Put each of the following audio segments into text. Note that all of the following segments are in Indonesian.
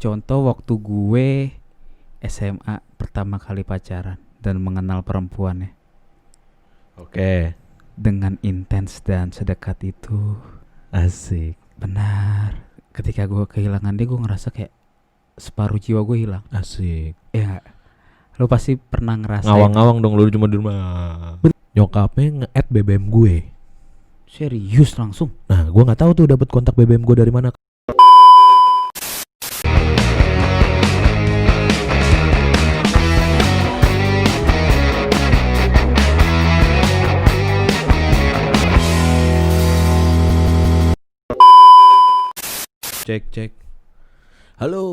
Contoh waktu gue SMA pertama kali pacaran dan mengenal perempuannya Oke. dengan intens dan sedekat itu. Asik. Benar. Ketika gue kehilangan dia, gue ngerasa kayak separuh jiwa gue hilang. Asik. Ya, lu pasti pernah ngerasain. Ngawang-ngawang dong lu cuma di rumah. Nyokapnya nge-add BBM gue. Serius langsung. Nah, gue nggak tahu tuh dapat kontak BBM gue dari mana. Cek. Halo.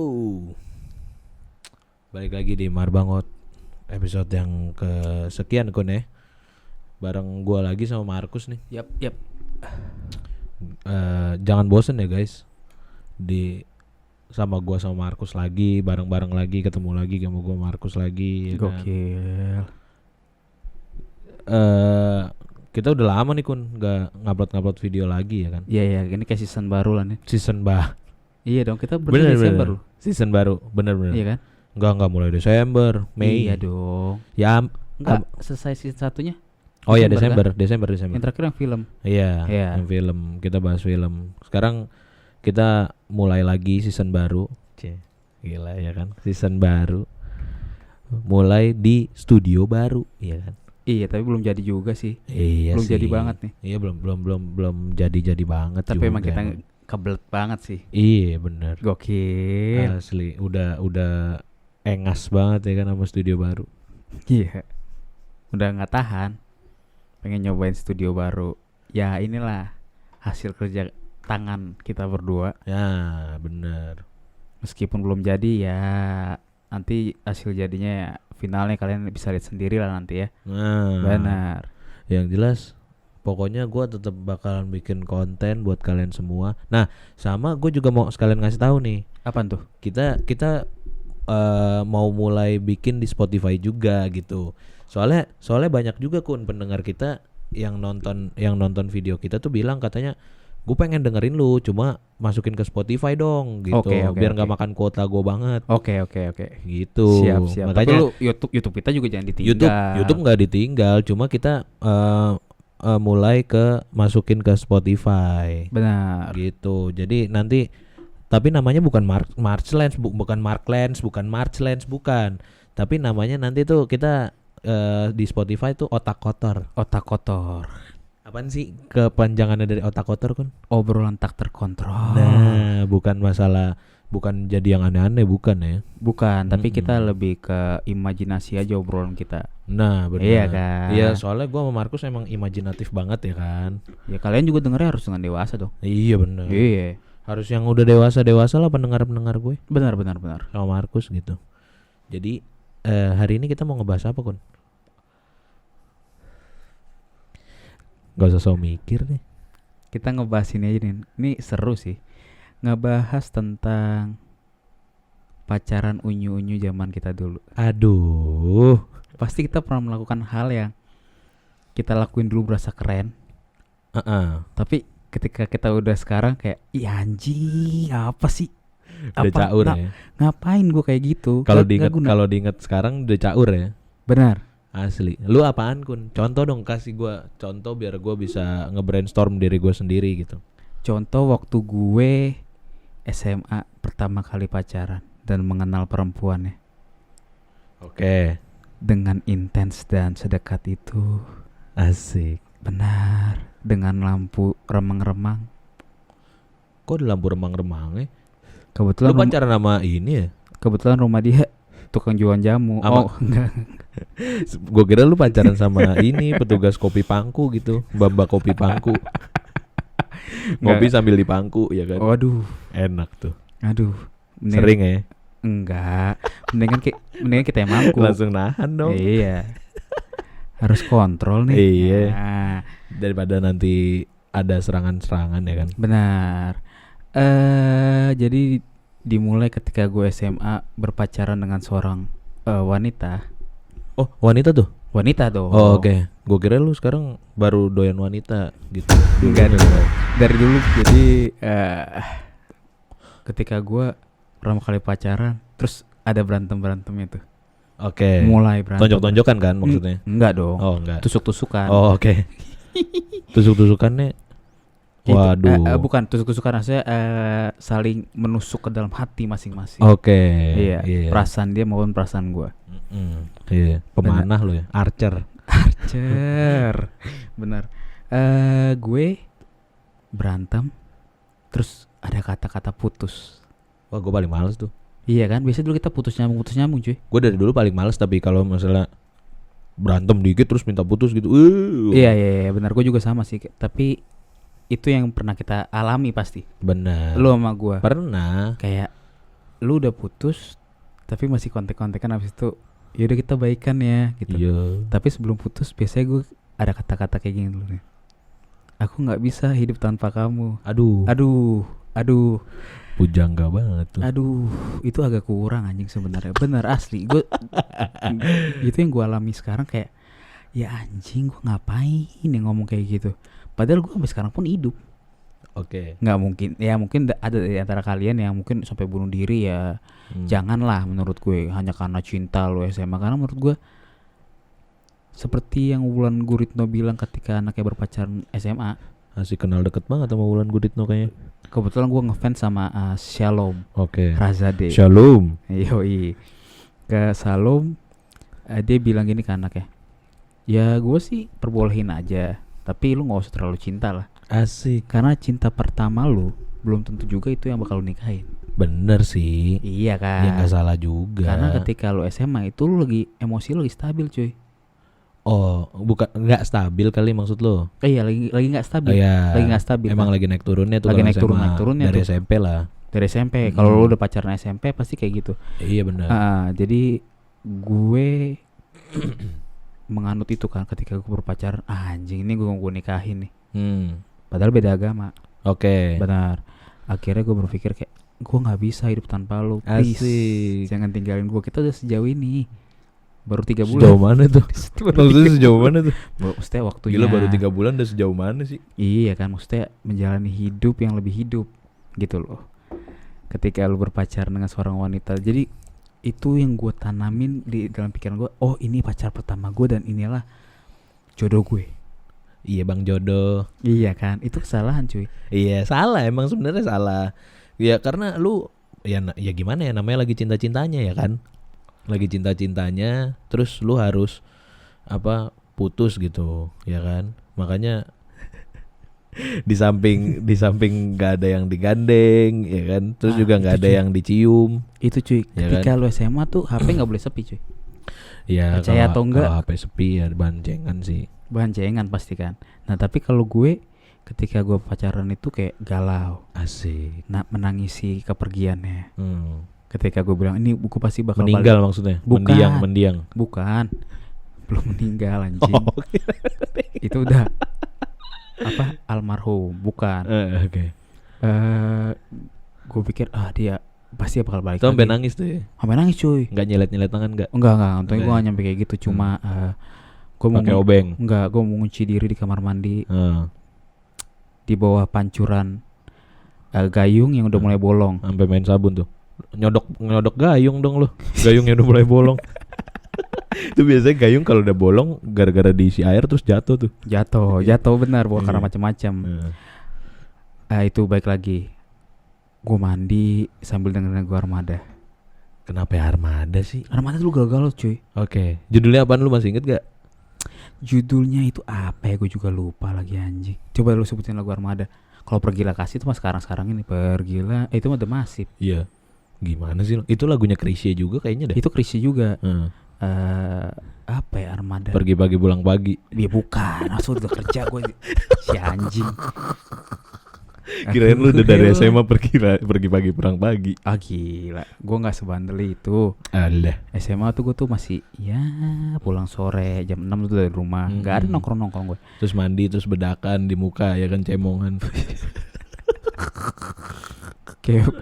Balik lagi di Marbangot episode yang kesekian Kun ya. Bareng gue lagi sama Markus nih. Yap. Jangan bosen ya guys. Sama gue sama Markus lagi, bareng-bareng lagi, ketemu lagi sama gue Markus lagi ya kan? Gokil. Kita udah lama nih Kun nggak ngupload video lagi ya kan? Iya, ini kayak season baru lah nih. Season Iya dong, kita berarti Desember loh. Season baru, bener. Iya kan? Enggak mulai Desember, Mei. Iya dong. Ya, Enggak, selesai season satunya. oh ya Desember Desember. Yang terakhir yang film. Iya, Iya. yang film. Kita bahas film. Sekarang kita mulai lagi season baru. Gila ya kan? Season baru. Mulai di studio baru, iya kan? Iya, tapi belum jadi juga sih. Iya Belum sih. jadi banget nih. Iya, belum jadi banget. Tapi juga emang kita kebelet banget sih. Iya, bener. Gokil. Asli, udah engas banget ya kan sama studio baru. Iya. Udah nggak tahan. Pengen nyobain studio baru. Ya inilah hasil kerja tangan kita berdua. Ya, bener. Meskipun belum jadi ya, nanti hasil jadinya ya, finalnya kalian bisa lihat sendiri lah nanti ya. Nah, Benar. yang jelas pokoknya gue tetap bakalan bikin konten buat kalian semua. Nah, sama gue juga mau sekalian ngasih tahu nih. Apaan tuh? Kita mau mulai bikin di Spotify juga gitu. Soalnya banyak juga Kun pendengar kita yang nonton video kita tuh bilang katanya gue pengen dengerin lu, cuma masukin ke Spotify dong gitu. Oke, biar nggak makan kuota gue banget. Oke. Gitu. Siap. Makanya Tapi lu YouTube kita juga jangan ditinggal. YouTube nggak ditinggal, cuma kita mulai masukin ke Spotify. Benar. Gitu. Jadi nanti tapi namanya bukan Marchlands, bukan Marklands, bukan Marchlands, bukan. Tapi namanya nanti tuh kita di Spotify tuh Otak Kotor. Otak kotor. Apaan sih kepanjangannya dari Otak Kotor Kun? Obrolan tak terkontrol. Nah, bukan jadi yang aneh-aneh, bukan ya. Bukan, tapi kita lebih ke imajinasi aja obrolan kita. Nah, benar. Iya kan? Iya, soalnya gua sama Markus emang imajinatif banget ya kan. Ya kalian juga dengernya harus dengan dewasa dong. Iya benar. Iya. Harus yang udah dewasa lah pendengar gue. Benar. Sama Markus gitu. Jadi hari ini kita mau ngebahas apa Kun? Gak usah so mikir nih. Kita ngebahas ini aja nih. Ini seru sih. Ngebahas tentang pacaran unyu-unyu zaman kita dulu. Aduh. Pasti kita pernah melakukan hal yang kita lakuin dulu berasa keren. Tapi ketika kita udah sekarang kayak, iya anjing, apa sih? Udah caur ya. Ngapain gue kayak gitu? Kalau diingat sekarang udah caur ya. Benar. Asli. Lu apaan Kun? Contoh dong, kasih gua contoh biar gua bisa nge-brainstorm diri gua sendiri gitu. Contoh waktu gue SMA pertama kali pacaran dan mengenal perempuannya Oke. dengan intens dan sedekat itu. Asik. Benar. Dengan lampu remang-remang. Kok ada lampu remang-remang ya? Kebetulan Lu pacaran sama ini ya? Kebetulan rumah dia tukang jualan jamu. Oh, enggak. Gue kira lu pacaran sama ini petugas kopi pangku gitu, mbak kopi pangku. Ngopi sambil di pangku ya kan. Waduh, enak tuh. Aduh, sering ya? Enggak. Mendingan kita yang mangku. Langsung nahan dong. Iya. Harus kontrol nih. Iya. Nah. Daripada nanti ada serangan-serangan ya kan. Benar. Jadi dimulai ketika gue SMA berpacaran dengan seorang wanita. Oh, wanita tuh? Wanita dong. Oh, oke. Gue kira lu sekarang baru doyan wanita gitu. Enggak dong. Dari dulu. Jadi ketika gue pertama kali pacaran, terus ada berantemnya tuh. Oke. Mulai berantem. Tonjok-tonjokan kan maksudnya? Enggak dong. Oh, enggak. Tusuk-tusukan. Oh, oke. Tusuk-tusukannya waduh. Bukan tusuk-tusukan, maksudnya saling menusuk ke dalam hati masing-masing. Oke. Iya. Perasaan dia maupun perasaan gua. Iya. Pemanah lo ya, archer. Benar. Gue berantem, terus ada kata-kata putus. Wah, gue paling males tuh. Iya kan, biasanya dulu kita putus nyambung cuy. Gue dari dulu paling males, tapi kalau misalnya berantem dikit terus minta putus gitu. Iya, benar, gue juga sama sih. Tapi itu yang pernah kita alami pasti. Benar. Lu sama gue. Pernah. Kayak lu udah putus, tapi masih kontek-kontekan, habis itu yaudah kita baikan ya gitu. Iya. Tapi sebelum putus biasanya gue ada kata-kata kayak gini dulu nih. Aku nggak bisa hidup tanpa kamu. Aduh. Pujangga banget tuh. Aduh, itu agak kurang anjing sebenarnya. Bener asli. Gue itu yang gue alami sekarang, kayak ya anjing, gue ngapain nih ngomong kayak gitu. Padahal gue sampai sekarang pun hidup. Oke. Nggak mungkin. Ya mungkin ada di antara kalian yang mungkin sampai bunuh diri ya. Janganlah menurut gue hanya karena cinta lo SMA. Karena menurut gue seperti yang Wulan Guritno bilang ketika anaknya berpacaran SMA. Asik, kenal deket banget sama Wulan Guritno kayaknya. Kebetulan gue ngefans sama Shalom. Oke. Razade. Shalom. Yoi. Ke Shalom, dia bilang gini ke anaknya. Ya gue sih perbolehin aja, tapi lu gak usah terlalu cinta lah. Asik. Karena cinta pertama lu belum tentu juga itu yang bakal lu nikahin. Bener sih. Iya kan. Ya gak salah juga. Karena ketika lu SMA itu lu lagi emosi lu lagi stabil cuy. Oh, bukan nggak stabil kali maksud lo? Iya, lagi nggak stabil. Iya. Lagi nggak stabil. Emang kan? Lagi naik turunnya tuh. Lagi naik turunnya dari tuh. SMP lah. Dari SMP. Kalau lu udah pacaran SMP pasti kayak gitu. Iya benar. Jadi gue menganut itu kan ketika gue berpacaran. Anjing, ini gue nikahin nih. Padahal beda agama. Oke. Benar. Akhirnya gue berpikir kayak gue nggak bisa hidup tanpa lo. Please. Asik. Jangan tinggalin gue. Kita udah sejauh ini. Baru 3 bulan. Sejauh mana tuh? Maksudnya sejauh mana tuh? Maksudnya waktunya. Gila, baru 3 bulan udah sejauh mana sih? Iya kan, maksudnya menjalani hidup yang lebih hidup gitu loh. Ketika lu berpacaran dengan seorang wanita. Jadi itu yang gue tanamin di dalam pikiran gue. Oh, ini pacar pertama gue dan inilah jodoh gue. Iya bang, jodoh. Iya kan, itu kesalahan cuy. Iya salah, emang sebenarnya salah. Ya karena lu ya gimana ya, namanya lagi cinta-cintanya ya kan. Lagi cinta-cintanya, terus lu harus putus gitu, ya kan? Makanya di samping gak ada yang digandeng, ya kan? Terus juga gak ada yang dicium. Itu cuy. Ya ketika kan? lu SMA tuh HP nggak boleh sepi cuy. Ya percaya atau enggak? Kalau HP sepi ya bancengan sih. Bancengan pasti kan. Nah tapi kalau gue ketika gue pacaran itu kayak galau. Asik. Menangisi kepergiannya. Ketika gue bilang ini buku pasti bakal meninggal balik. Maksudnya. Bukan. Mendiang. Bukan. Belum meninggal anjing. Itu udah almarhum. Bukan. Oke. Gue pikir dia pasti bakal balik. Itu sampai nangis tuh ya? Sampai nangis cuy. Nggak nyelet tangan nggak? Enggak. Untungnya gue gak nyampe kayak gitu. Cuma gue mau pakai obeng. Enggak, gue mau ngunci diri di kamar mandi. Di bawah pancuran gayung yang udah mulai bolong. Sampai main sabun tuh. Nyodok gayung dong lo. Gayungnya udah mulai bolong. Itu biasanya gayung kalau udah bolong gara-gara diisi air terus jatuh tuh. Jatuh benar, bukan karena macam-macam. Itu baik lagi. Gue mandi sambil dengerin lagu Armada. Kenapa ya Armada sih? Armada tuh galau-galau cuy. Oke. Judulnya apaan, lu masih inget gak? Judulnya itu apa ya, gue juga lupa lagi anjing. Coba lu sebutin lagu Armada. Kalau Pergilah Kasih itu mah sekarang ini Pergilah. Itu mah The Massive. Iya. Gimana sih? Itu lagunya Chrisye juga kayaknya deh. Itu Chrisye juga. Apa ya Armada? Pergi pagi pulang pagi. Ya bukan. Maksud udah kerja gue. Si anjing. Kirain lu udah dari SMA pergi pagi pulang pagi. Gila. Gue gak sebandel itu. Alah. SMA tuh gue tuh masih ya pulang sore jam 6 tuh dari rumah. Gak ada nongkrong gue. Terus mandi, terus bedakan di muka ya kan, cemongan.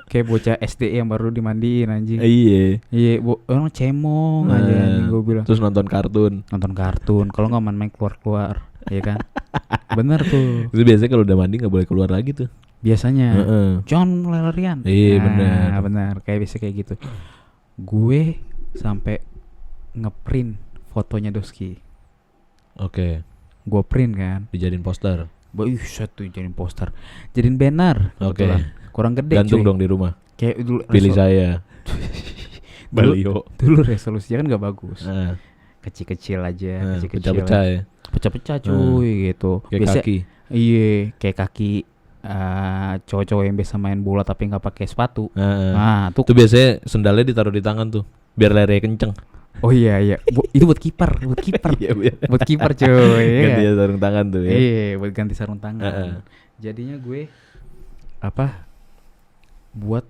Kayak bocah SD yang baru dimandiin anjing. Iya, orang cemong aja anjing gue bilang. Terus nonton kartun. Kalau nggak main keluar, ya kan. Bener tuh. Itu biasanya kalau udah mandi nggak boleh keluar lagi tuh. Biasanya. Heeh. Jangan larian. Iya, bener. Bener. Kayak bisa kayak gitu. Gue sampai ngeprint fotonya Doski. Oke. Gue print kan. Dijadiin poster. Set tuh jadiin poster. Jadiin banner. Oke. Kebetulan. Kurang gede Gantung cuy. dong di rumah. Kayak dulu Pilih saya. Dulu- Balio. Dulu resolusinya kan gak bagus. Heeh. Kecil-kecil aja, kecil-kecil. Pecah-pecah ya. Pecah-pecah cuy gitu. Kayak Biasa- kaki. Iya, kayak kaki cowok-cowok yang biasa main bola tapi nggak pakai sepatu. Heeh. Nah, tuh. Itu biasanya sendalnya ditaruh di tangan tuh biar lari kenceng. Oh iya iya. Itu buat kiper, buat kiper. Iya, biar Buat kiper cuy. Iya ganti nggak? sarung tangan tuh ya. Iya, buat ganti sarung tangan. Heeh. Jadinya gue buat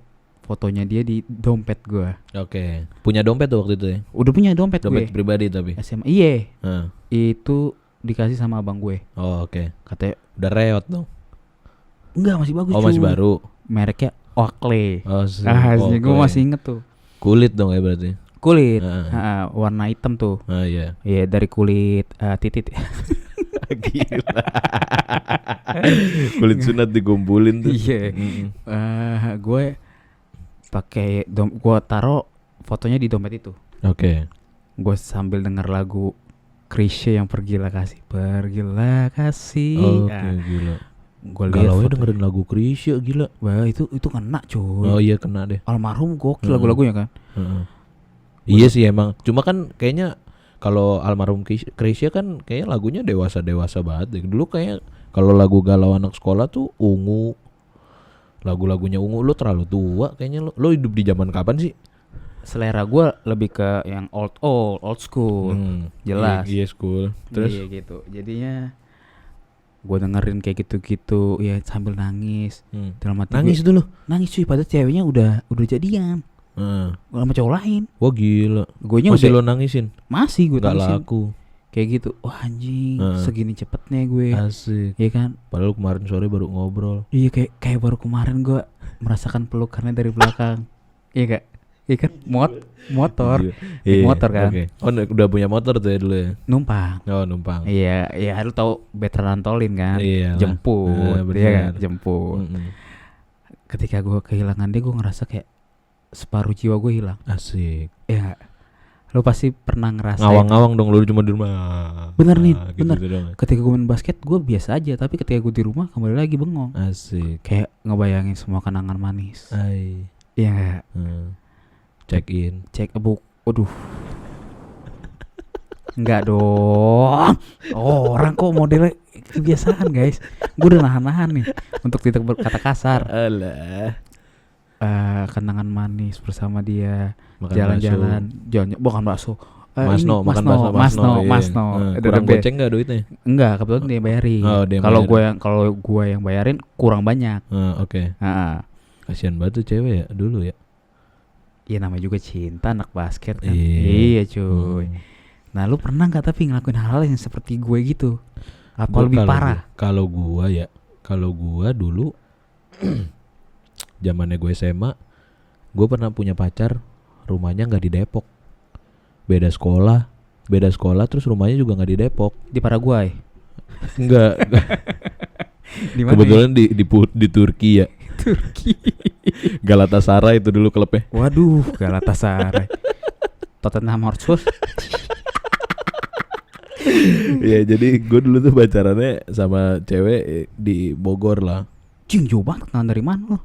fotonya dia di dompet gue. Oke. Punya dompet tuh waktu itu ya. Udah punya dompet Dompet gue. pribadi tapi. SMA. Iya. Heeh. Itu dikasih sama abang gue. Oh, oke. Katanya Udah reot dong. enggak, masih bagus Oh, cuy. masih baru. Mereknya Oakley. Oh, Gue masih inget tuh. kulit dong ya berarti. Kulit. Heeh. Warna hitam tuh. Oh iya. Iya, dari kulit titit. Gila. Kulit sunat digumpulin tuh. Iya. Mm-mm. Gue pakai gue taruh fotonya di dompet itu. Oke. Gue sambil denger lagu Chrisye yang Pergilah Kasih. Pergilah Kasih. Oke, gila. Gue lihat Galau ya foto. dengerin lagu Chrisye gila. Wah, itu kena cuy. Oh iya kena deh. Almarhum gokil Heeh. lagu-lagunya kan. Heeh. Iya sih emang. Cuma kan kayaknya kalau almarhum Chrisye kan kayaknya lagunya dewasa banget deh. Dulu kayak kalau lagu galau anak sekolah tuh Ungu. Lagu-lagunya Ungu lo terlalu tua kayaknya lo hidup di zaman kapan sih? Selera gue lebih ke yang old school. Jelas. Iya school. Terus Iya gitu. Jadinya gue dengerin kayak gitu-gitu ya sambil nangis. Dalam hati nangis gue, dulu. nangis cuy, padahal ceweknya udah jadian sama cowok lain. Wah gila. Guenya Masih udah lo nangisin? masih gue Gak tangisin. laku. Kayak gitu. Wah anjing, segini cepetnya gue. Asik. Iya kan? Padahal kemarin sore baru ngobrol. Iya kayak baru kemarin gue merasakan pelukannya dari belakang. Iya gak? Iya kan? Motor. Iya. Motor kan? Oke. Oh udah punya motor tuh ya dulu ya? Numpang. Oh numpang. Iya, lu tahu veteran tolin kan? Iya lah. Jemput, bener. iya kan? Jemput. Mm-mm. Ketika gue kehilangan dia, gue ngerasa kayak separuh jiwa gue hilang. Asik. Ya, lu pasti pernah ngerasain. Ngawang-ngawang dong lu cuma di rumah. Bener nih, gitu bener. Dong. Ketika gue main basket, gue biasa aja. Tapi ketika gue di rumah, kembali lagi bengong. Asik. Kayak ngebayangin semua kenangan manis. Ay. Iya nggak? Check in. Cek ebuk. Waduh. Enggak dong. Orang kok modelnya kebiasaan guys. Gue udah nahan-nahan nih untuk tidak berkata kasar. Alah. Kenangan manis bersama dia. Makan Jalan-jalan. Bukan bakso. Masno, Ini, makan Masno. iya. Itu Kurang the best. goceng gak duitnya? Enggak, kebetulan dia bayarin. Oh, dia Kalau bayarin. gue yang bayarin kurang banyak. Oke. Heeh. Kasian banget tuh cewek ya dulu ya. Iya namanya juga cinta anak basket kan. Iya. Iya cuy. Nah lu pernah nggak tapi ngelakuin hal-hal yang seperti gue gitu? Apa Gua lebih kalau parah? Kalau gua dulu zamannya gue SMA, gue pernah punya pacar, rumahnya nggak di Depok, beda sekolah terus rumahnya juga nggak di Depok. Di Paraguay. Enggak. Di mana? Kebetulan di Turki ya. Turki. Galatasaray itu dulu klubnya. Waduh, Galatasaray. Tottenham Hotspur. Ya jadi gue dulu tuh pacarannya sama cewek di Bogor lah. Cing jauh banget, kenal dari mana lo?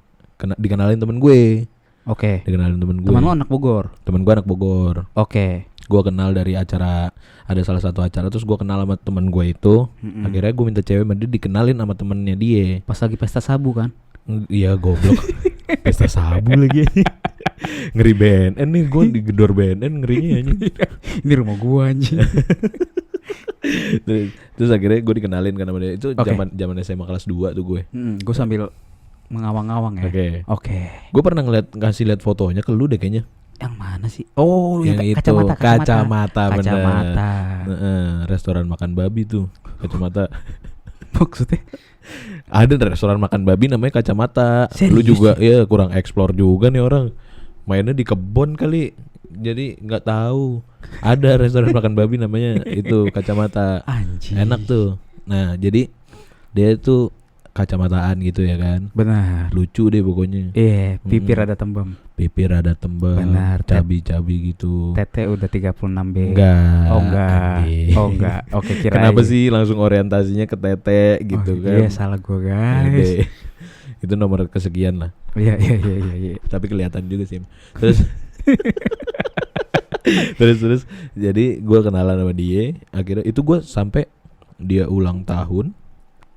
Dikenalin temen gue. Oke. Dikenalin temen gue. Teman lo anak Bogor. Temen gue anak Bogor. Oke. Gue kenal dari acara, ada salah satu acara, terus gue kenal sama temen gue itu. Akhirnya gue minta cewek sama dia dikenalin sama temennya dia. Pas lagi pesta sabu kan? Iya goblok. Pesta sabu lagi. Ngeri BNN nih, gue digedor BNN ngerinya anjing. Ini rumah gua anjing. Terus akhirnya gue dikenalin kan sama dia. Itu Oke. zaman SMA kelas 2 tuh gue. Gue sambil mengawang-awang ya. Oke. Gue pernah ngasih lihat fotonya ke lu deh kayaknya. Yang mana sih? Oh, yang itu kacamata. bener. Restoran makan babi tuh. Kacamata. Maksudnya? Ada restoran makan babi namanya Kacamata. Serius? Lu juga ya kurang explore juga nih orang. Mainnya di kebon kali. Jadi nggak tahu. Ada restoran makan babi namanya itu Kacamata. Anjing. Enak tuh. Nah jadi dia tuh kacamataan gitu ya kan. Benar. Lucu deh pokoknya. Iya, pipi Mm-mm. rada tembem. Pipi rada tembem, Benar, cabi-cabi gitu. Tete udah 36B. Enggak. Oh enggak. anjing. Oh enggak. Oke, kirain. Kenapa sih langsung orientasinya ke tete gitu Oh, kan? iya, salah gue Ya guys. deh. Itu nomor kesekian lah. Iya, iya, iya, iya, iya. Tapi kelihatan juga sih. Terus terus jadi gue kenalan sama dia. Akhirnya itu gue sampai dia ulang tahun.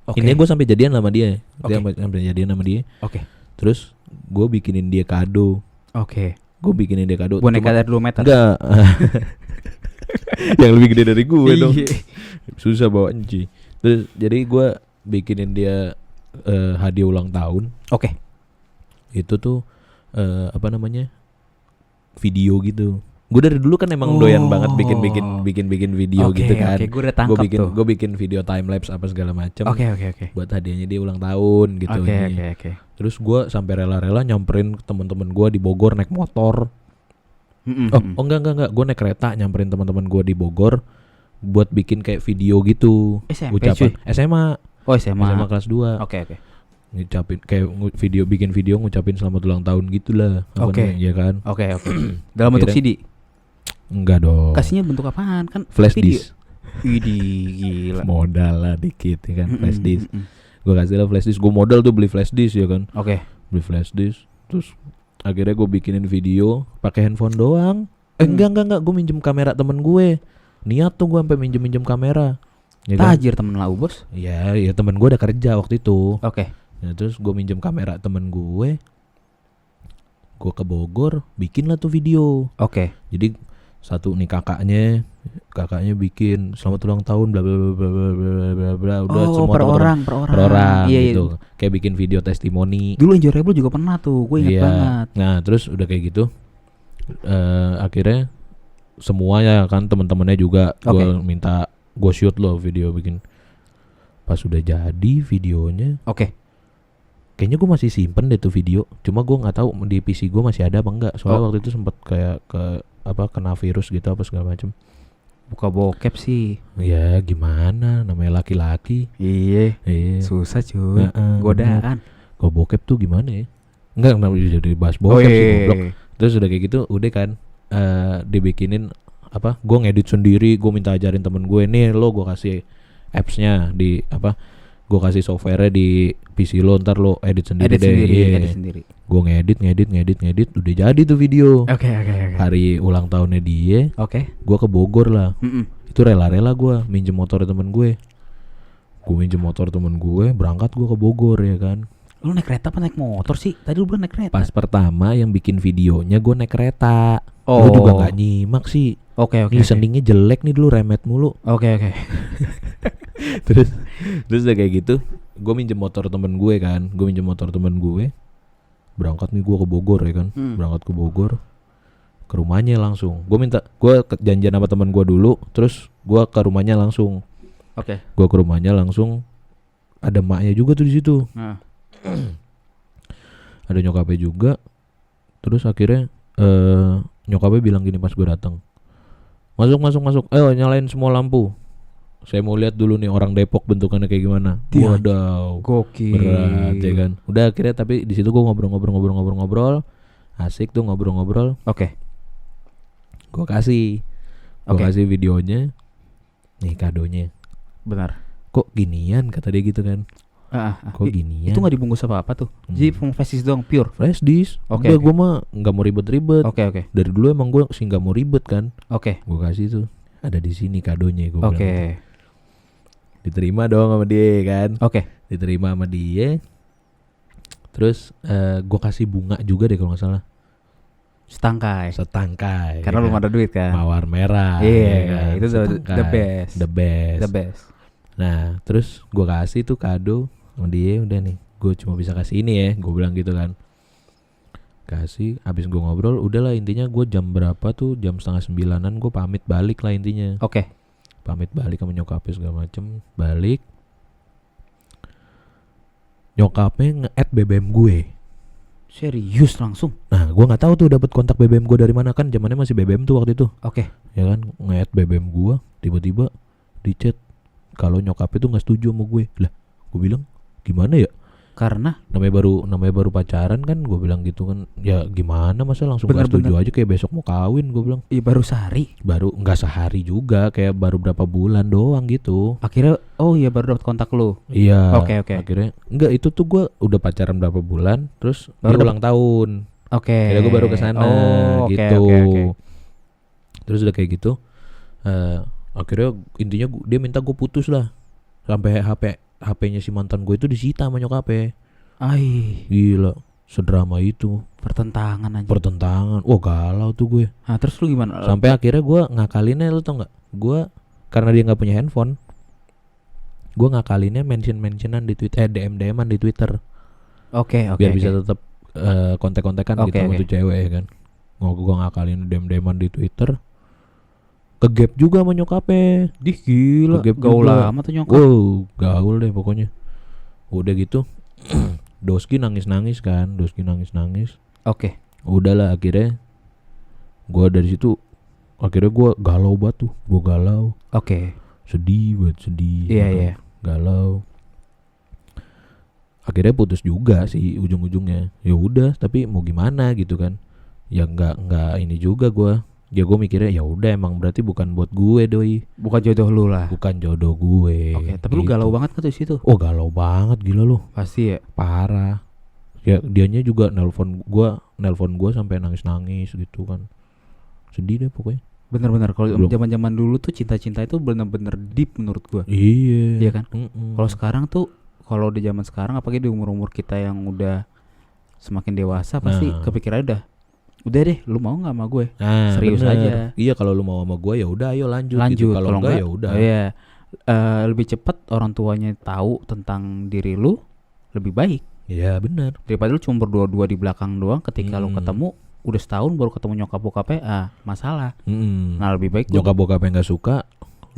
Oke. Ini gue sampai jadian sama dia. Dia Oke. sampai jadian sama dia. Oke. Terus gue bikinin dia kado. Oke. Gue bikinin dia kado. Boneka Cuma- dari 2 meter. Enggak. Yang lebih gede dari gue dong. Iya. Susah bawa enci. Terus jadi gue bikinin dia hadiah ulang tahun. Oke. Itu tuh apa namanya? Video gitu. Gue dari dulu kan emang Oh. doyan banget bikin video Oke, gitu kan. Oke, gue udah tangkap tuh. Gue bikin video time lapse apa segala macam. Oke, oke, oke. Buat hadiahnya dia ulang tahun gitu. Oke, ini. oke, oke. Terus gue sampai rela-rela nyamperin teman-teman gue di Bogor naik motor. Oh enggak, gue naik kereta nyamperin teman-teman gue di Bogor buat bikin kayak video gitu. SMP Ucapan cuy. SMA Oh, SMA. SMA kelas 2. Oke, oke. Ngucapin kayak bikin video ngucapin selamat ulang tahun gitulah. Apa Oke. namanya, ya kan? Oke, oke. Dalam bentuk Akhirnya- CD. Enggak dong. Kasihnya bentuk apaan? Kan Flash video. disk. Widih, gila. Modal lah dikit ya kan, flash disk. Mm. Gue kasih lah flash disk. Gue modal tuh beli flash disk ya kan. Oke. Beli flash disk. Terus akhirnya gue bikinin video pakai handphone doang. Enggak. Gue minjem kamera temen gue. Niat tuh gue sampai minjem kamera. Ya kan? Tajir temen lau, Bos. Ya temen gue udah kerja waktu itu. Oke. Nah, terus gue minjem kamera temen gue. Gue ke Bogor, bikin lah tuh video. Oke. Jadi satu nih kakaknya bikin selamat ulang tahun bla bla bla bla bla bla bla bla udah Oh, semua per teman-teman per orang Iya, gitu. iya. Kayak bikin video testimoni. Dulu Enjoyable juga pernah tuh, gue inget Iya. banget. Nah, terus udah kayak gitu. Akhirnya semuanya kan teman-temannya juga gue minta gue shoot loh video bikin. Pas udah jadi videonya, Oke. kayaknya gue masih simpen deh tuh video. Cuma gue nggak tahu di PC gue masih ada apa enggak. Soalnya waktu itu sempet kayak kena virus gitu apa segala macem. Buka bokep sih. Ya gimana, namanya laki-laki. Iya. Iya. Susah cuy. Heeh, Godaan. Kalau bokep tuh gimana ya? Enggak, kenapa jadi bahas bokep sih goblok. Terus udah kayak gitu, udah kan dibikinin apa? Gue ngedit sendiri, gue minta ajarin temen gue nih, lo gue kasih apps-nya di apa? Gue kasih software-nya di PC lo, ntar lo edit sendiri deh. Iya. Edit sendiri. Gue ngedit, udah jadi tuh video. Oke. Hari ulang tahunnya dia, Oke. gue ke Bogor lah. Mm-mm. Itu rela-rela gue minjem motor temen gue. Berangkat gue ke Bogor ya kan. Lu naik kereta apa naik motor sih? Tadi lu bilang naik kereta. Pas pertama yang bikin videonya gue naik kereta. Oh. Lu juga gak nyimak sih. Oke. Listeningnya jelek nih dulu, remet mulu. Oke. Terus udah kayak gitu, gue minjem motor temen gue. Berangkat nih gue ke Bogor ya kan. Berangkat ke Bogor, ke rumahnya langsung. Gue janjian sama temen gue dulu. Terus gue ke rumahnya langsung. Oke. Gue ke rumahnya langsung. Ada maknya juga tuh di situ. Nah. Ada nyokapnya juga. Terus akhirnya nyokapnya bilang gini pas gue datang, masuk, ayo nyalain semua lampu, saya mau lihat dulu nih orang Depok bentukannya kayak gimana. Wadaw, Gokil. berat ya kan. Udah akhirnya tapi di situ gue ngobrol, asik tuh ngobrol. Oke. Gue kasih videonya, nih kadonya. Benar. Kok ginian kata dia gitu kan. Kok ginian? Itu nggak dibungkus apa tuh? Jadi flash disk doang, pure. Flash disk. Oke. Udah gue mah nggak mau ribet-ribet. Oke. Dari dulu emang gue sih nggak mau ribet kan. Oke. Gue kasih tuh, ada di sini kadonya. Gue bilang gitu. Oke. Diterima dong sama dia kan. Oke. Diterima sama dia. Terus gue kasih bunga juga deh kalau nggak salah. Setangkai. ya Karena belum kan? ada duit kan. Mawar merah. Iya, ya kan? itu Setangkai. the best. The best. Nah terus gue kasih tuh kado sama dia. Udah nih, gue cuma bisa kasih ini ya, gue bilang gitu kan. Kasih, habis gue ngobrol, udahlah intinya gue jam berapa tuh, jam 8:30 gue pamit balik lah intinya. Oke. Pamit balik sama nyokapnya segala macem. Balik, nyokapnya nge-add BBM gue. Serius langsung. Nah gue nggak tahu tuh dapat kontak BBM gue dari mana, kan zamannya masih BBM tuh waktu itu. Oke. Ya kan, nge-add BBM gue, tiba-tiba di chat, kalau nyokapnya tuh nggak setuju sama gue. Lah, gue bilang gimana ya? Karena Namanya baru pacaran kan, gue bilang gitu kan. Ya gimana masa langsung nggak Bener-bener. setuju aja kayak besok mau kawin, gue bilang. baru sehari. Baru nggak sehari juga, kayak baru berapa bulan doang gitu. Akhirnya oh iya baru dapat kontak lu. Iya. Oke. Akhirnya enggak, itu tuh gue udah pacaran berapa bulan, terus Baru dia ulang tahun. Oke. Akhirnya gue baru kesana Oh, oke, gitu. oke. Terus udah kayak gitu, akhirnya intinya dia minta gue putus lah. Sampai HP-nya si mantan gue itu disita sama nyokapnya. Ai, Gila, sedrama itu. pertentangan aja. Pertentangan. Wah, galau tuh gue. Nah, terus lu gimana? Sampai akhirnya gue ngakalinnya, lu tau nggak? Gue karena dia nggak punya handphone, gue ngakalinnya mentionan di Twitter, DM-an di Twitter, Oke. biar bisa tetap kontak-kontakan Oke, gitu sama oke. tuh cewek ya kan. Gue ngakalin DM-an di Twitter, kegap juga sama nyokapnya. Dih gila, Kegap gaul juga. lama tuh nyokap. Wow, gaul deh pokoknya. Udah gitu, Doski nangis kan, Oke. Udahlah akhirnya, gue dari situ, akhirnya gue galau banget tuh, gue galau, Oke. sedih banget, sedih. Iya, kan. iya. Galau. Akhirnya putus juga sih ujung-ujungnya. Ya udah, tapi mau gimana gitu kan. Ya nggak ini juga gue. Ya gue mikirnya ya udah, emang berarti bukan buat gue doi. Bukan jodoh lu lah. Bukan jodoh gue. Oke, tapi lu gitu. galau banget kan tuh di situ. Oh, galau banget, gila lu. Pasti ya. Parah. Ya dianya juga nelpon gue sampai nangis gitu kan. Sedih deh pokoknya. Bener-bener kalau Belum. zaman-zaman dulu tuh cinta-cinta itu bener-bener deep menurut gua. Iya. Iya kan? Mm-mm. Kalau sekarang tuh, kalau di zaman sekarang apalagi di umur-umur kita yang udah semakin dewasa pasti Nah. kepikirannya udah deh, lu mau nggak sama gue? Nah, serius bener. aja. Iya, kalau lu mau sama gue ya udah, ayo lanjut. Lanjut. Gitu. Kalau enggak ya udah. Iya. Lebih cepat orang tuanya tahu tentang diri lu lebih baik Iya, benar. daripada lu cuma berdua-dua di belakang doang. Ketika lu ketemu udah setahun baru ketemu nyokap bokapnya, masalah. Nah, lebih baik gua Nyokap bokapnya nggak suka,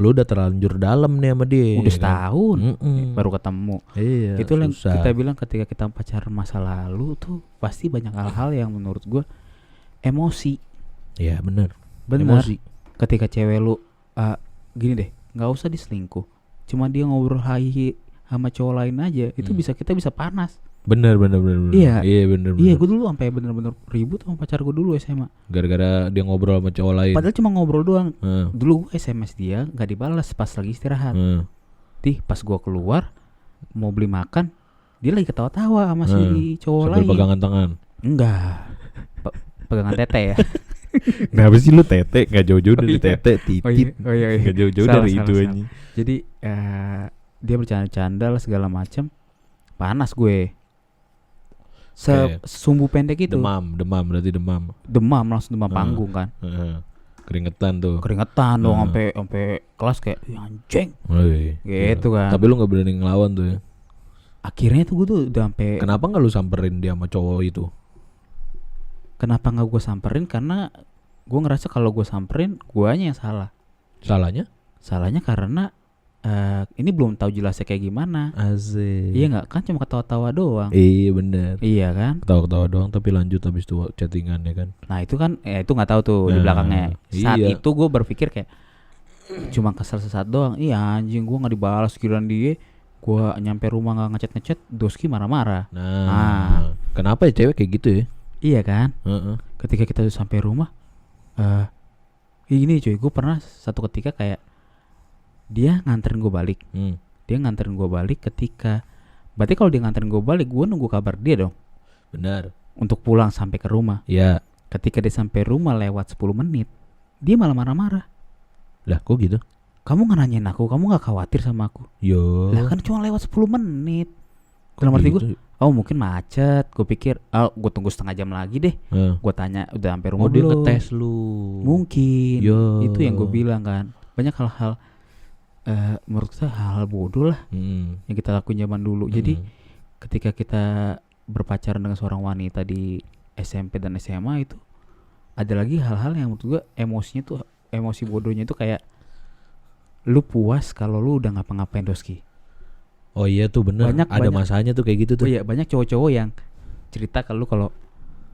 lu udah terlanjur dalam nih sama dia. udah kan? setahun Mm-mm. baru ketemu. Iya. Itu yang susah. kita bilang ketika kita pacaran masa lalu tuh pasti banyak hal-hal yang menurut gua emosi. Iya, benar. Benar. Emosi. Ketika cewek lu gini deh, nggak usah diselingkuh, cuma dia ngobrol hai sama cowok lain aja, itu kita bisa panas. Benar. Iya. Iya, benar. Iya, gue dulu sampai bener-bener ribut sama pacar gue dulu SMA. Gara-gara dia ngobrol sama cowok lain. Padahal cuma ngobrol doang. Heeh. Dulu gue SMS dia nggak dibalas pas lagi istirahat. Dih, pas gue keluar mau beli makan, dia lagi ketawa-tawa sama si cowok Sambil lain. pegangan tangan. Enggak. Pegangan tete ya. Kenapa sih lu tete? Gak jauh-jauh dari tete, titit. Oh iya. Gak jauh-jauh Salah, dari salah, itu salah. aja. Jadi dia bercanda-canda lah segala macam. Panas gue. Oke. Sumbu pendek itu. Demam berarti demam. Demam langsung demam panggung kan. Heeh. Keringetan tuh. Keringetan dong sampai kelas kayak "Ya anjing." Woi, Gitu gila. kan. Tapi lu gak berani ngelawan tuh ya. Akhirnya tuh gue tuh udah sampai Kenapa gak lu samperin dia sama cowok itu? kenapa nggak gue samperin, karena gue ngerasa kalau gue samperin guanya yang salah. Salahnya? Karena ini belum tahu jelasnya kayak gimana. Asik. Iya nggak, kan cuma ketawa-tawa doang. Iya, bener. Iya kan. Ketawa-ketawa doang tapi lanjut habis itu chattingan ya kan. Nah itu kan itu nggak tahu tuh di Nah, belakangnya. Saat iya. itu gue berpikir kayak cuma kesel sesaat doang. Iya anjing, gue nggak dibalas kiran dia. Gue nyampe rumah nggak ngechat Doski marah-marah. Nah, kenapa ya cewek kayak gitu ya? Iya kan. Heeh. Ketika kita sampai rumah, ini cuy, gue pernah satu ketika kayak dia nganterin gue balik. Dia nganterin gue balik ketika, berarti kalau dia nganterin gue balik, gue nunggu kabar dia dong Benar. untuk pulang sampai ke rumah. Iya. Ketika dia sampai rumah lewat 10 menit, dia malah marah-marah. Lah, kok gitu? Kamu nggak nanyain aku, kamu nggak khawatir sama aku? Yo. Lah kan cuma lewat 10 menit. Dalam arti gue, oh mungkin macet. Gue pikir, gue tunggu setengah jam lagi deh. Gue tanya udah sampai rumah dia belum? ngetes lu. Mungkin. Yo. Itu yang gue bilang kan. Banyak hal-hal menurut saya hal-hal bodoh lah yang kita lakuin zaman dulu. Jadi ketika kita berpacaran dengan seorang wanita di SMP dan SMA itu ada lagi hal-hal yang menurut gue emosinya tuh, emosi bodohnya itu kayak lu puas kalau lu udah ngapa-ngapain Doski. Oh iya tuh bener. Ada masanya tuh kayak gitu tuh. Oh iya, banyak cowok-cowok yang cerita ke lu kalau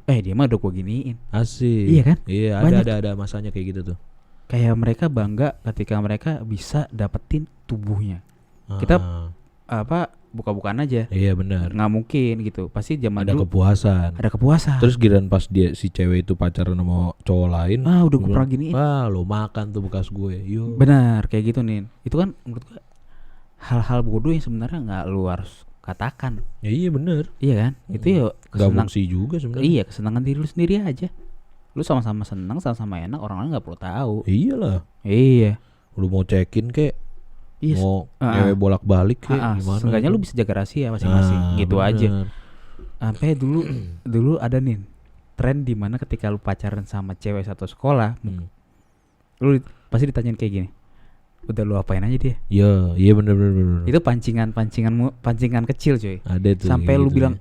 dia mah udah gue giniin. Asik. Iya kan? Iya, Banyak. ada masanya kayak gitu tuh. kayak mereka bangga ketika mereka bisa dapetin tubuhnya. Kita apa buka-bukaan aja. Iya benar. Nggak mungkin gitu. Pasti zaman Ada dulu kepuasan. ada kepuasan. Terus giliran pas dia si cewek itu pacaran sama cowok lain, udah dia gue bilang, pernah giniin. wah lo makan tuh bekas gue. Yo. Benar kayak gitu nih. Itu kan menurut gue hal-hal bodoh yang sebenarnya nggak lu harus katakan. Ya iya benar. Iya kan? Itu ya Gak fungsi juga sebenarnya. Iya, kesenangan diri lu sendiri aja. Lu sama-sama senang, sama-sama enak, orang lain nggak perlu tahu. Iyalah. Iya. Lu mau check-in kek, Iya. mau ngewe bolak-balik kek, gimana? Seenggaknya lu bisa jaga rahasia masing-masing, gitu bener. aja. Sampai dulu ada nih tren di mana ketika lu pacaran sama cewek satu sekolah, lu pasti ditanyain kayak gini. Udah lu apain aja dia? Iya bener. Itu pancingan kecil cuy. Ada tuh. Sampai lu gitu bilang,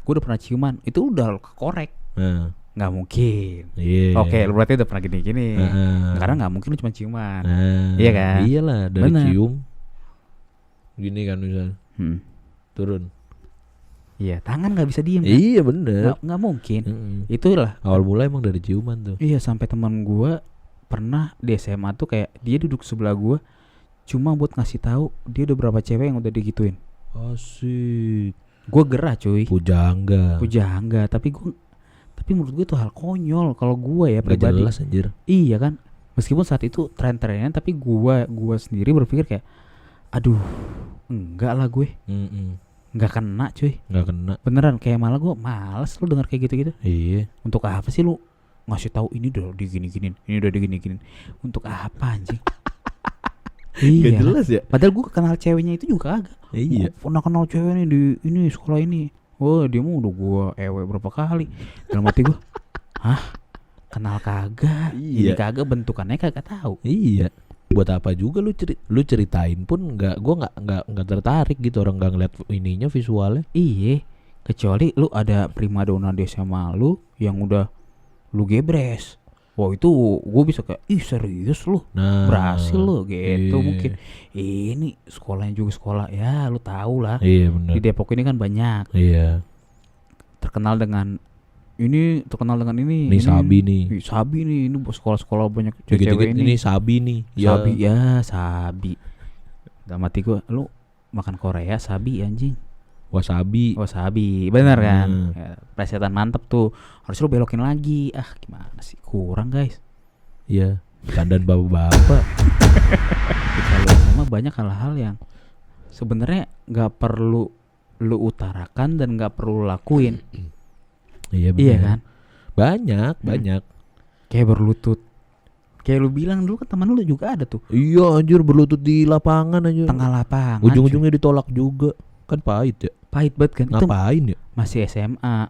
gue udah pernah ciuman, itu udah lu korek. Nah, Nggak mungkin. iya. Oke, lu berarti udah pernah gini-gini. Karena nggak mungkin lu cuma ciuman. Iya kan? Iyalah dari Bener. cium. Gini kan misalnya turun. Iya, tangan nggak bisa diem. Kan? Iya bener. Nggak mungkin. Itulah. Awal mulai emang dari ciuman tuh. Iya, sampai teman gua pernah di SMA tuh kayak dia duduk sebelah gua cuma buat ngasih tahu dia udah berapa cewek yang udah digituin. Asik. Gua gerah cuy. Pujangga. Tapi menurut gue itu hal konyol kalau gua ya Gak pribadi. jelas anjir. Iya kan? Meskipun saat itu tren-trennya, tapi gua sendiri berpikir kayak, aduh, enggak lah gue, nggak kena cuy. Gak kena. Beneran kayak malah gua males lu denger kayak gitu-gitu. Iya. Untuk apa sih lu ngasih tahu ini udah digini-ginin, ini udah digini-ginin? Untuk apa anjing? Gak Iya. jelas ya. Padahal gue kenal ceweknya itu juga kagak. Iya. Gua pernah kenal cewek nih di ini sekolah ini. Oh dia mau udah gue ewe berapa kali. Dalam hati gue, hah? Kenal kagak? Ini Iya. kagak bentukannya kagak tahu. Iya. Buat apa juga lu ceritain pun gua nggak tertarik gitu, orang nggak ngeliat ininya visualnya. Iya. Kecuali lu ada primadona di SMA lu yang udah lu gebres. Wah itu gue bisa kayak, ih serius lu, Nah, berhasil lu gitu. iya. Mungkin ini sekolahnya juga sekolah ya lu tahu lah. Iya benar. Di Depok ini kan banyak Iya. terkenal dengan ini. Nih Sabi nih. Ih, Sabi nih, ini sekolah-sekolah banyak Dikit-dikit cewek-cewek ini. ini Sabi nih. Ya. Sabi ya, Sabi. Dalam hati gue, lu makan Korea Sabi anjing. Wasabi. Oh Sabi, bener kan? Ya, presetan mantep tuh. Harus lu belokin lagi. Ah gimana sih, kurang guys. Iya. Kandan bapak-bapak. Kalau sama banyak hal-hal yang sebenarnya nggak perlu lu utarakan dan nggak perlu lakuin. Iya benar. Iya kan? Banyak. Kayak berlutut. Kayak lu bilang dulu kan teman lu juga ada tuh. Iya anjir, berlutut di lapangan anjir. Tengah lapangan. Ujung-ujungnya ditolak juga. Kan pahit ya. Pahit banget kan. Ngapain ya? Itu masih SMA.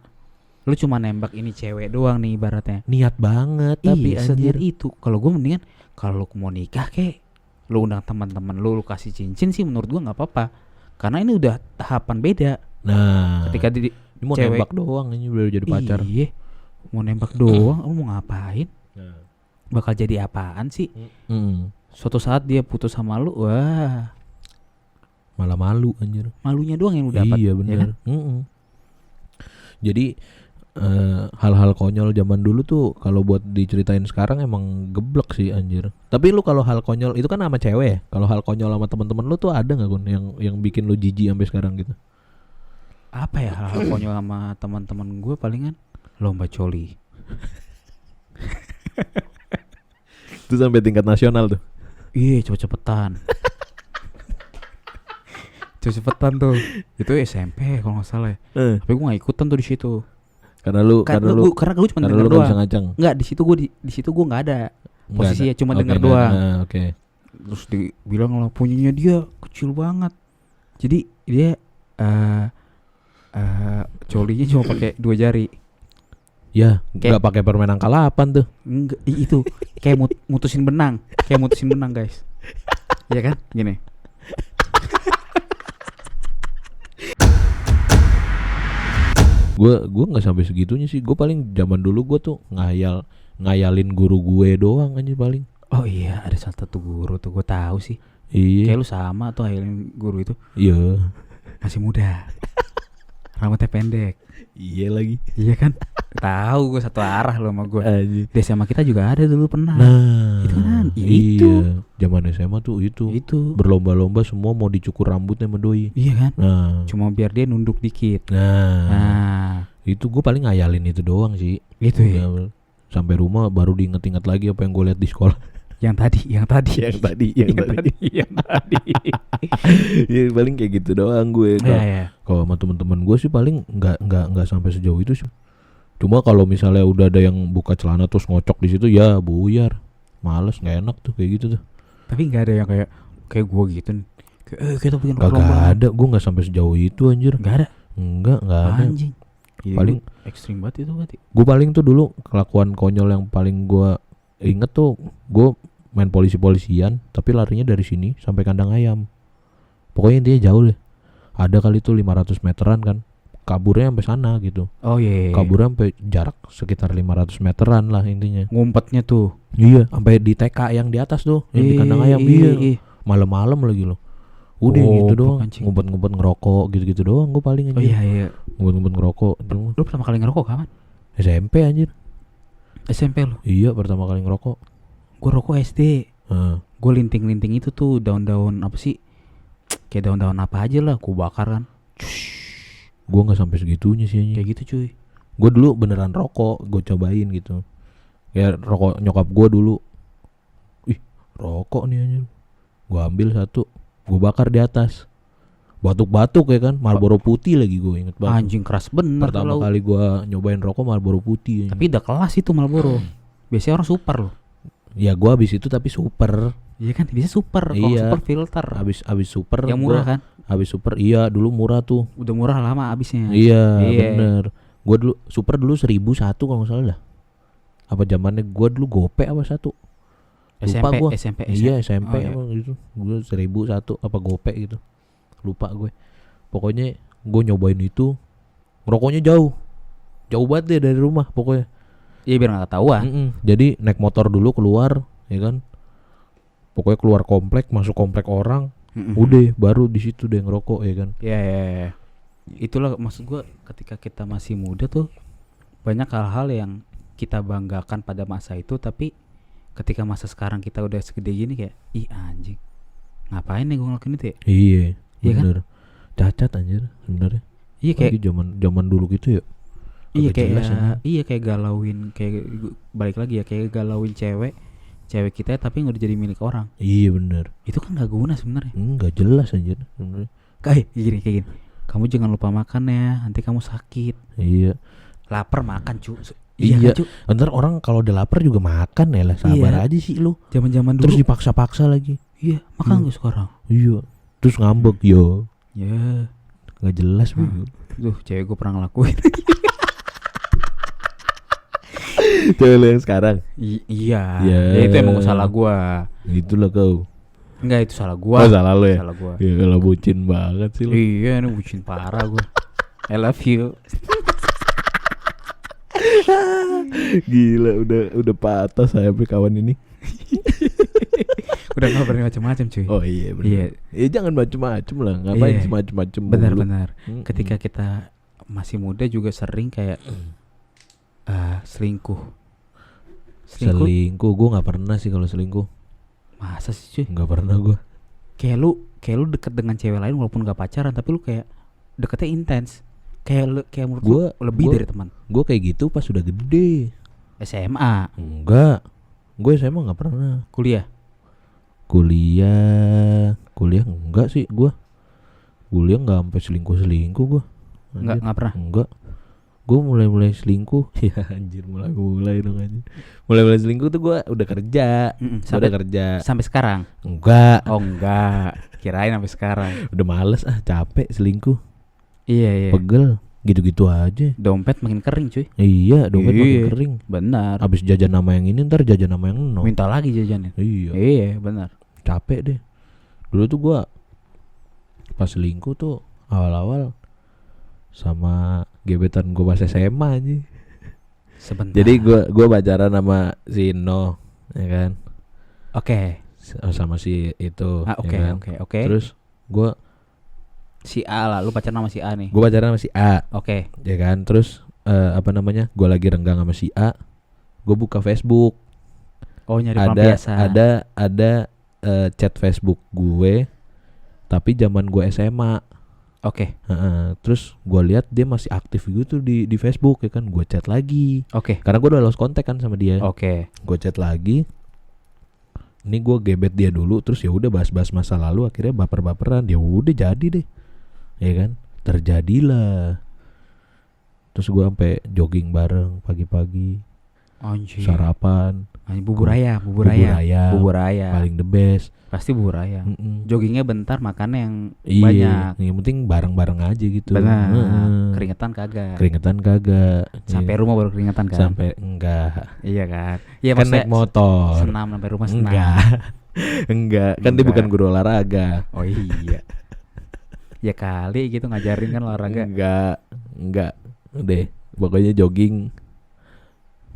Lu cuma nembak ini cewek doang nih ibaratnya. Niat banget tapi Iya, anjir. senior itu. Kalau gue mendingan kalau lu mau nikah kek, lu undang teman-teman lu kasih cincin sih menurut gua nggak apa-apa. Karena ini udah tahapan beda. Nah, Ketika di ini mau cewek- nembak doang, ini udah jadi pacar. Iya. Mau nembak doang, lu mau ngapain? Nah. Bakal jadi apaan sih? Mm. Suatu saat dia putus sama lu, wah, Malah malu anjir. malunya doang yang lu dapat. Iya ya benar. kan? Jadi hal-hal konyol zaman dulu tuh kalau buat diceritain sekarang emang geblek sih anjir. Tapi lu kalau hal konyol itu kan sama cewek ya. Kalau hal konyol sama teman-teman lu tuh ada nggak Gun yang bikin lu jijik sampai sekarang gitu? Apa ya hal-hal konyol sama teman-teman gue palingan lomba coli. Itu sampai tingkat nasional tuh. Iya, cepet-cepetan. Cepet-cepetan tuh. Itu SMP kalau nggak salah ya. Tapi gue nggak ikutan tuh di situ. Karena lu Karena gue cuma karena denger lu nggak bisa doang. ngaceng. Nggak, di situ gue nggak ada posisinya, cuma Oke, denger nggak doang. ada. Oke. Terus dibilang lah punyanya dia kecil banget. Jadi dia colinya cuma pakai 2 jari. Ya, Kayak- nggak pakai permen angka 8 tuh. Enggak, itu kayak mutusin benang, guys. Iya kan? Gini. Gue nggak sampai segitunya sih. Gue paling zaman dulu gue tuh ngayalin guru gue doang aja paling. Oh iya, ada salah satu guru tuh gue tahu sih. Iya. Kayak lu sama tuh ayelin guru itu. Iya. Masih muda. Rambutnya pendek. Iya lagi. Iya kan? Tahu gue satu arah lo sama gue. Aji. Di SMA kita juga ada dulu pernah. Nah, gitu kan. Iya, zaman SMA tuh itu. Itu. Berlomba-lomba semua mau dicukur rambutnya sama doi. Iya kan. Nah, Cuma biar dia nunduk dikit. nah, Nah, itu gue paling ngayalin itu doang sih. gitu ya. Udah, sampai rumah baru diinget-inget lagi apa yang gue lihat di sekolah. Yang tadi. yang tadi. Yang tadi. Ya paling kayak gitu doang gue. Ya. Kalau sama teman-teman gue sih paling nggak sampai sejauh itu sih. Cuma kalau misalnya udah ada yang buka celana terus ngocok di situ, ya buyar. Males, nggak enak tuh kayak gitu tuh. Tapi nggak ada yang kayak gue gitu nih. Kita bikin Gak perlombaan. ada, gue nggak sampai sejauh itu anjir. Nggak ada. Nggak ada. Anjing. Iya, Paling- ekstrim banget itu berarti. Gue paling tuh dulu kelakuan konyol yang paling gue inget tuh, gue main polisi-polisian tapi larinya dari sini sampai kandang ayam. Pokoknya intinya jauh deh. Ada kali tuh 500 meteran kan. Kaburnya sampai sana gitu. Oh iya. Kaburnya sampai jarak sekitar 500 meteran lah intinya. Ngumpetnya tuh. Iya, sampai di TK yang di atas tuh, yang di kandang ayam. Iya. Malam-malam lagi loh. Udah gitu doang. Anjing. Ngumpet-ngumpet ngerokok gitu-gitu doang gue paling Oh anjir. iya. Ngumpet-ngumpet ngerokok. Cuma Lu pertama kali ngerokok kapan? SMP anjir. SMP lu. Iya, pertama kali ngerokok. Gue rokok SD. Heeh. Gue linting-linting itu tuh daun-daun apa sih? Kayak daun-daun apa aja lah. Gue bakar kan. Gue nggak sampai segitunya sih anjir. Kayak gitu cuy. Gue dulu beneran rokok, gue cobain gitu. Ya rokok nyokap gue dulu. Ih, rokok nih anjir. Gue ambil satu, gue bakar di atas. Batuk-batuk ya kan, Marlboro putih lagi gue inget banget. Anjing keras bener. Pertama kalau- kali gue nyobain rokok Marlboro putih. anjir. Tapi udah kelas itu Marlboro. Biasanya orang super loh. Ya gue abis itu tapi super. Iya kan, bisa super. Kalau Iya. super filter. Abis super. Yang murah gua- kan? Abis super, iya dulu murah tuh. Udah murah lama abisnya. Iya, Iya. bener. Gue dulu super dulu 1.001 kalau nggak salah dah. Apa zamannya gue dulu gope apa satu? Lupa SMP, gua. SMP. Iya SMP Oh, iya. apa gitu. Gue 1.001 apa gope gitu. Lupa gue. Pokoknya gue nyobain itu. Ngerokoknya jauh. Jauh banget deh dari rumah pokoknya. Iya biar nggak ketahuan. Jadi naik motor dulu keluar, ya kan. Pokoknya keluar komplek, masuk komplek orang. Udah baru di situ deh ngerokok ya kan. Ya. Itulah maksud gue ketika kita masih muda tuh banyak hal-hal yang kita banggakan pada masa itu, tapi ketika masa sekarang kita udah segede gini kayak ih anjing ngapain nih gue ngelakuin itu ya. Iya Iya kan? bener. Cacat anjir sebenarnya. Iya kayak Lagi zaman dulu gitu ya. iya Kagak jelas, kayak anjing. iya kayak galauin kayak balik lagi ya kayak galauin cewek kita tapi nggak jadi milik orang. Iya bener. Itu kan nggak guna sebenarnya. Enggak jelas anjir sebenarnya. Kayak gini. Kamu jangan lupa makan ya, nanti kamu sakit. Iya. Lapar makan cu. Iya. Kan, cu. Ntar orang kalau udah lapar juga makan ya lah. Sabar Iya. aja sih lu. Zaman-zaman Terus dulu. dipaksa-paksa lagi. Iya, makan nggak sekarang? Iya. Terus ngambek yo. Ya, Nggak jelas Hmm. bego. tuh cewek gue pernah ngelakuin. Cewek lu yang sekarang. Iya. Ya. Ya itu emang salah gua. Itulah kau. Enggak itu salah gua. Oh salah lu ya. Salah gua. Ya kalau bucin banget sih lu. Iya, ini bucin parah gua. I love you. Gila udah patah sayapnya kawan ini. Udah nggak berani macam-macam cuy. Oh iya benar. Iya. Ya jangan macem-macem lah. Ngapain Iya. sih macem-macem mulu? Benar-benar. Mm-mm. Ketika kita masih muda juga sering kayak selingkuh. Selingkuh gue nggak pernah sih kalau selingkuh. Masa sih cuy? Nggak pernah gue. Kayak lu deket dengan cewek lain walaupun gak pacaran, tapi lu kayak deketnya intens. Kayak menurut Gua lu lebih dari teman. Gue kayak gitu pas udah gede. SMA, Enggak. Gue SMA nggak pernah. kuliah. Kuliah enggak sih gue. Kuliah nggak sampai selingkuh gue. Nggak pernah. Enggak. Gue mulai selingkuh. Ya anjir mulai dong anjir. Mulai selingkuh tuh gue udah kerja. Mm-mm, Gua udah kerja. sampai sekarang. Enggak. Oh enggak, kirain sampai sekarang. Udah males capek selingkuh. Iya. Pegel. Gitu-gitu aja. Dompet makin kering cuy. Iya, dompet makin Iya. kering. Benar. Abis jajan nama yang ini ntar jajan nama yang no. Minta lagi jajannya. Iya. Iya, benar. Capek deh. Dulu tuh gua pas selingkuh tuh awal-awal sama gebetan gua pas SMA aja. Sebentar. Jadi gua pacaran sama si No, ya kan? Oke. Sama si itu, Oke, ya kan? oke. Terus gua Si A lah, lu pacaran sama si A nih. pacaran sama si A, Oke. ya kan? Terus apa namanya? Gua lagi renggang sama si A. Gua buka Facebook. Oh, nyari ada pelampiasan. ada chat Facebook gue tapi zaman gue SMA. Oke. Terus gue lihat dia masih aktif gitu di Facebook ya kan, gue chat lagi Oke. karena gue udah lost kontak kan sama dia. Oke. Gue chat lagi, ini gue gebet dia dulu, terus ya udah bahas-bahas masa lalu, akhirnya baper-baperan, ya udah jadi deh, ya kan, terjadilah. Terus gue sampai jogging bareng pagi-pagi, Anjir. sarapan, Anjir, bubur ayam. bubur ayam, paling the best. Pasti bubur ayam. Joggingnya bentar, makannya yang Iya, banyak. yang penting bareng-bareng aja gitu. Benar. Heeh. Keringetan kagak. Keringetan kagak. Sampai Iya. rumah baru keringetan kan? Sampai enggak. Iya kan? Iya, Kan maksudnya naik motor. senam sampai rumah senam. Enggak. Enggak, kan dia Enggak. bukan guru olahraga. Oh iya. Ya kali gitu ngajarin kan olahraga. Enggak. Udah, pokoknya jogging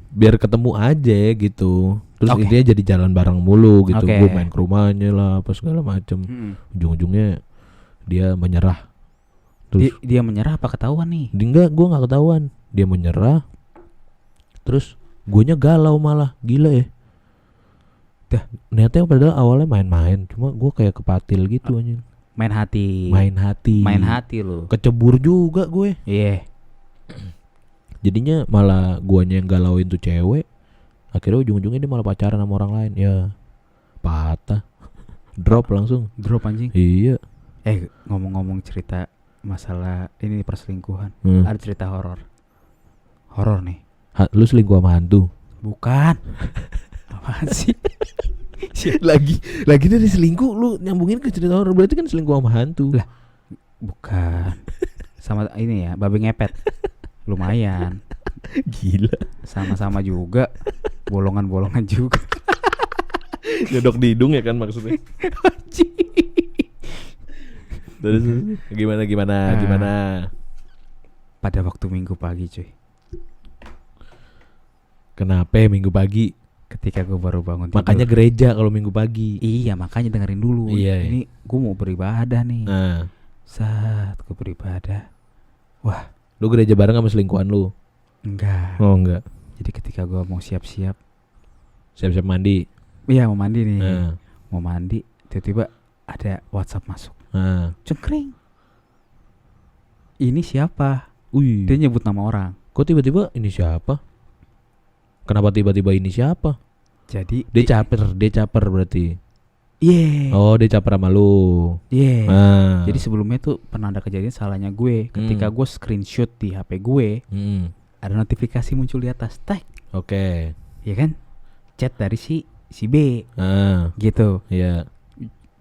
biar ketemu aja gitu. Terus Oke. dia jadi jalan bareng mulu gitu. Oke. Gue main ke rumahnya lah apa segala macem. Mm-mm. Ujung-ujungnya dia menyerah. Terus Dia menyerah apa ketahuan nih? enggak, gue nggak ketahuan. Dia menyerah. Terus guanya galau malah, gila ya. Dah. Niatnya padahal awalnya main-main, cuma gue kayak kepatil gitu anjing. Main hati. Main hati. Main hati lu. Kecebur juga gue. Iya. Jadinya malah guanya yang galauin tuh cewek. Akhirnya ujung-ujungnya dia malah pacaran sama orang lain. Ya patah. Drop langsung. Drop anjing. Iya. Ngomong-ngomong cerita masalah ini perselingkuhan. Hmm. Ada cerita horor. Horor nih. Lu selingkuh sama hantu? Bukan. Apaan sih? lagi dari selingkuh lu nyambungin ke cerita horor, berarti kan selingkuh sama hantu. Lah. Bukan. Sama ini ya, babi ngepet. Lumayan. Gila. Sama-sama juga. Bolongan-bolongan juga. Nyodok di hidung ya kan maksudnya. Terus gimana? Pada waktu Minggu pagi cuy. Kenapa Minggu pagi? Ketika gue baru bangun tidur. Makanya gereja kalau Minggu pagi. Iya, makanya dengerin dulu. Iya. Ini gue mau beribadah nih. Nah, Saat gue beribadah. Wah, lu gereja bareng sama selingkuhan lu? enggak. Oh enggak. Jadi ketika gue mau siap-siap. Siap-siap mandi. Iya, mau mandi nih. Nah, Mau mandi, tiba-tiba ada WhatsApp masuk. nah. Cengkring. Ini siapa? Wih. Dia nyebut nama orang. Kok tiba-tiba ini siapa? Kenapa tiba-tiba ini siapa? Jadi Dia caper berarti. Iya. Oh, dia caper sama lu. Iya. Ah. Jadi sebelumnya tuh pernah ada kejadian salahnya gue. Ketika gue screenshot di HP gue, ada notifikasi muncul di atas tag, Oke. ya kan? Chat dari si B gitu. Iya.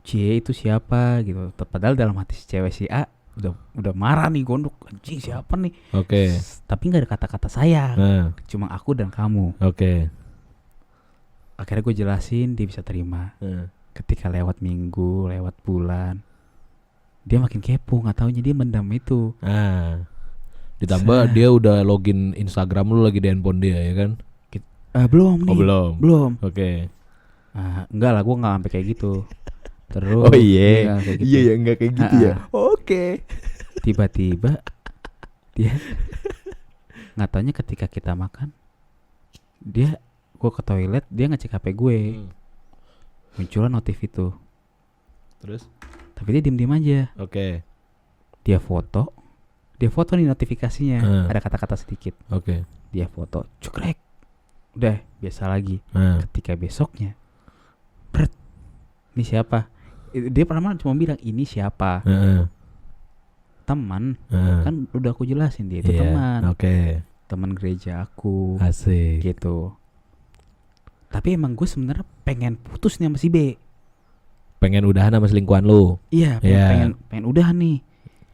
C itu siapa gitu. Padahal dalam hati si cewek si A udah marah nih, gondok, anjing siapa nih? Oke. Tapi nggak ada kata-kata sayang, Nah, cuma aku dan kamu. oke. Akhirnya gue jelasin, dia bisa terima. Ketika lewat minggu, lewat bulan, dia makin kepo, nggak taunya dia mendam itu. Ah. Ditambah dia udah login Instagram lu lagi di handphone dia ya kan? Belum nih. Oh, belum. Oke. Enggak lah, gue nggak sampai kayak gitu. Terus Oh iya. nggak kayak gitu. Iya ya, enggak kayak gitu ya. Oke. Tiba-tiba dia nggak taunya ketika kita makan, gue ke toilet, dia ngecek HP gue, muncullah notif itu. Terus? Tapi dia diem-diem aja. Oke. Dia foto nih notifikasinya, ada kata-kata sedikit. Oke. Dia foto, cukrek, udah biasa lagi. Ketika besoknya, ini siapa? Dia pertama cuma bilang ini siapa, teman. Kan udah aku jelasin dia itu teman. Oke. Teman gereja aku. Asik. Gitu. Tapi emang gue sebenarnya pengen putus nih sama si B. Pengen udahan sama selingkuhan lu. Iya, pengen udahan nih.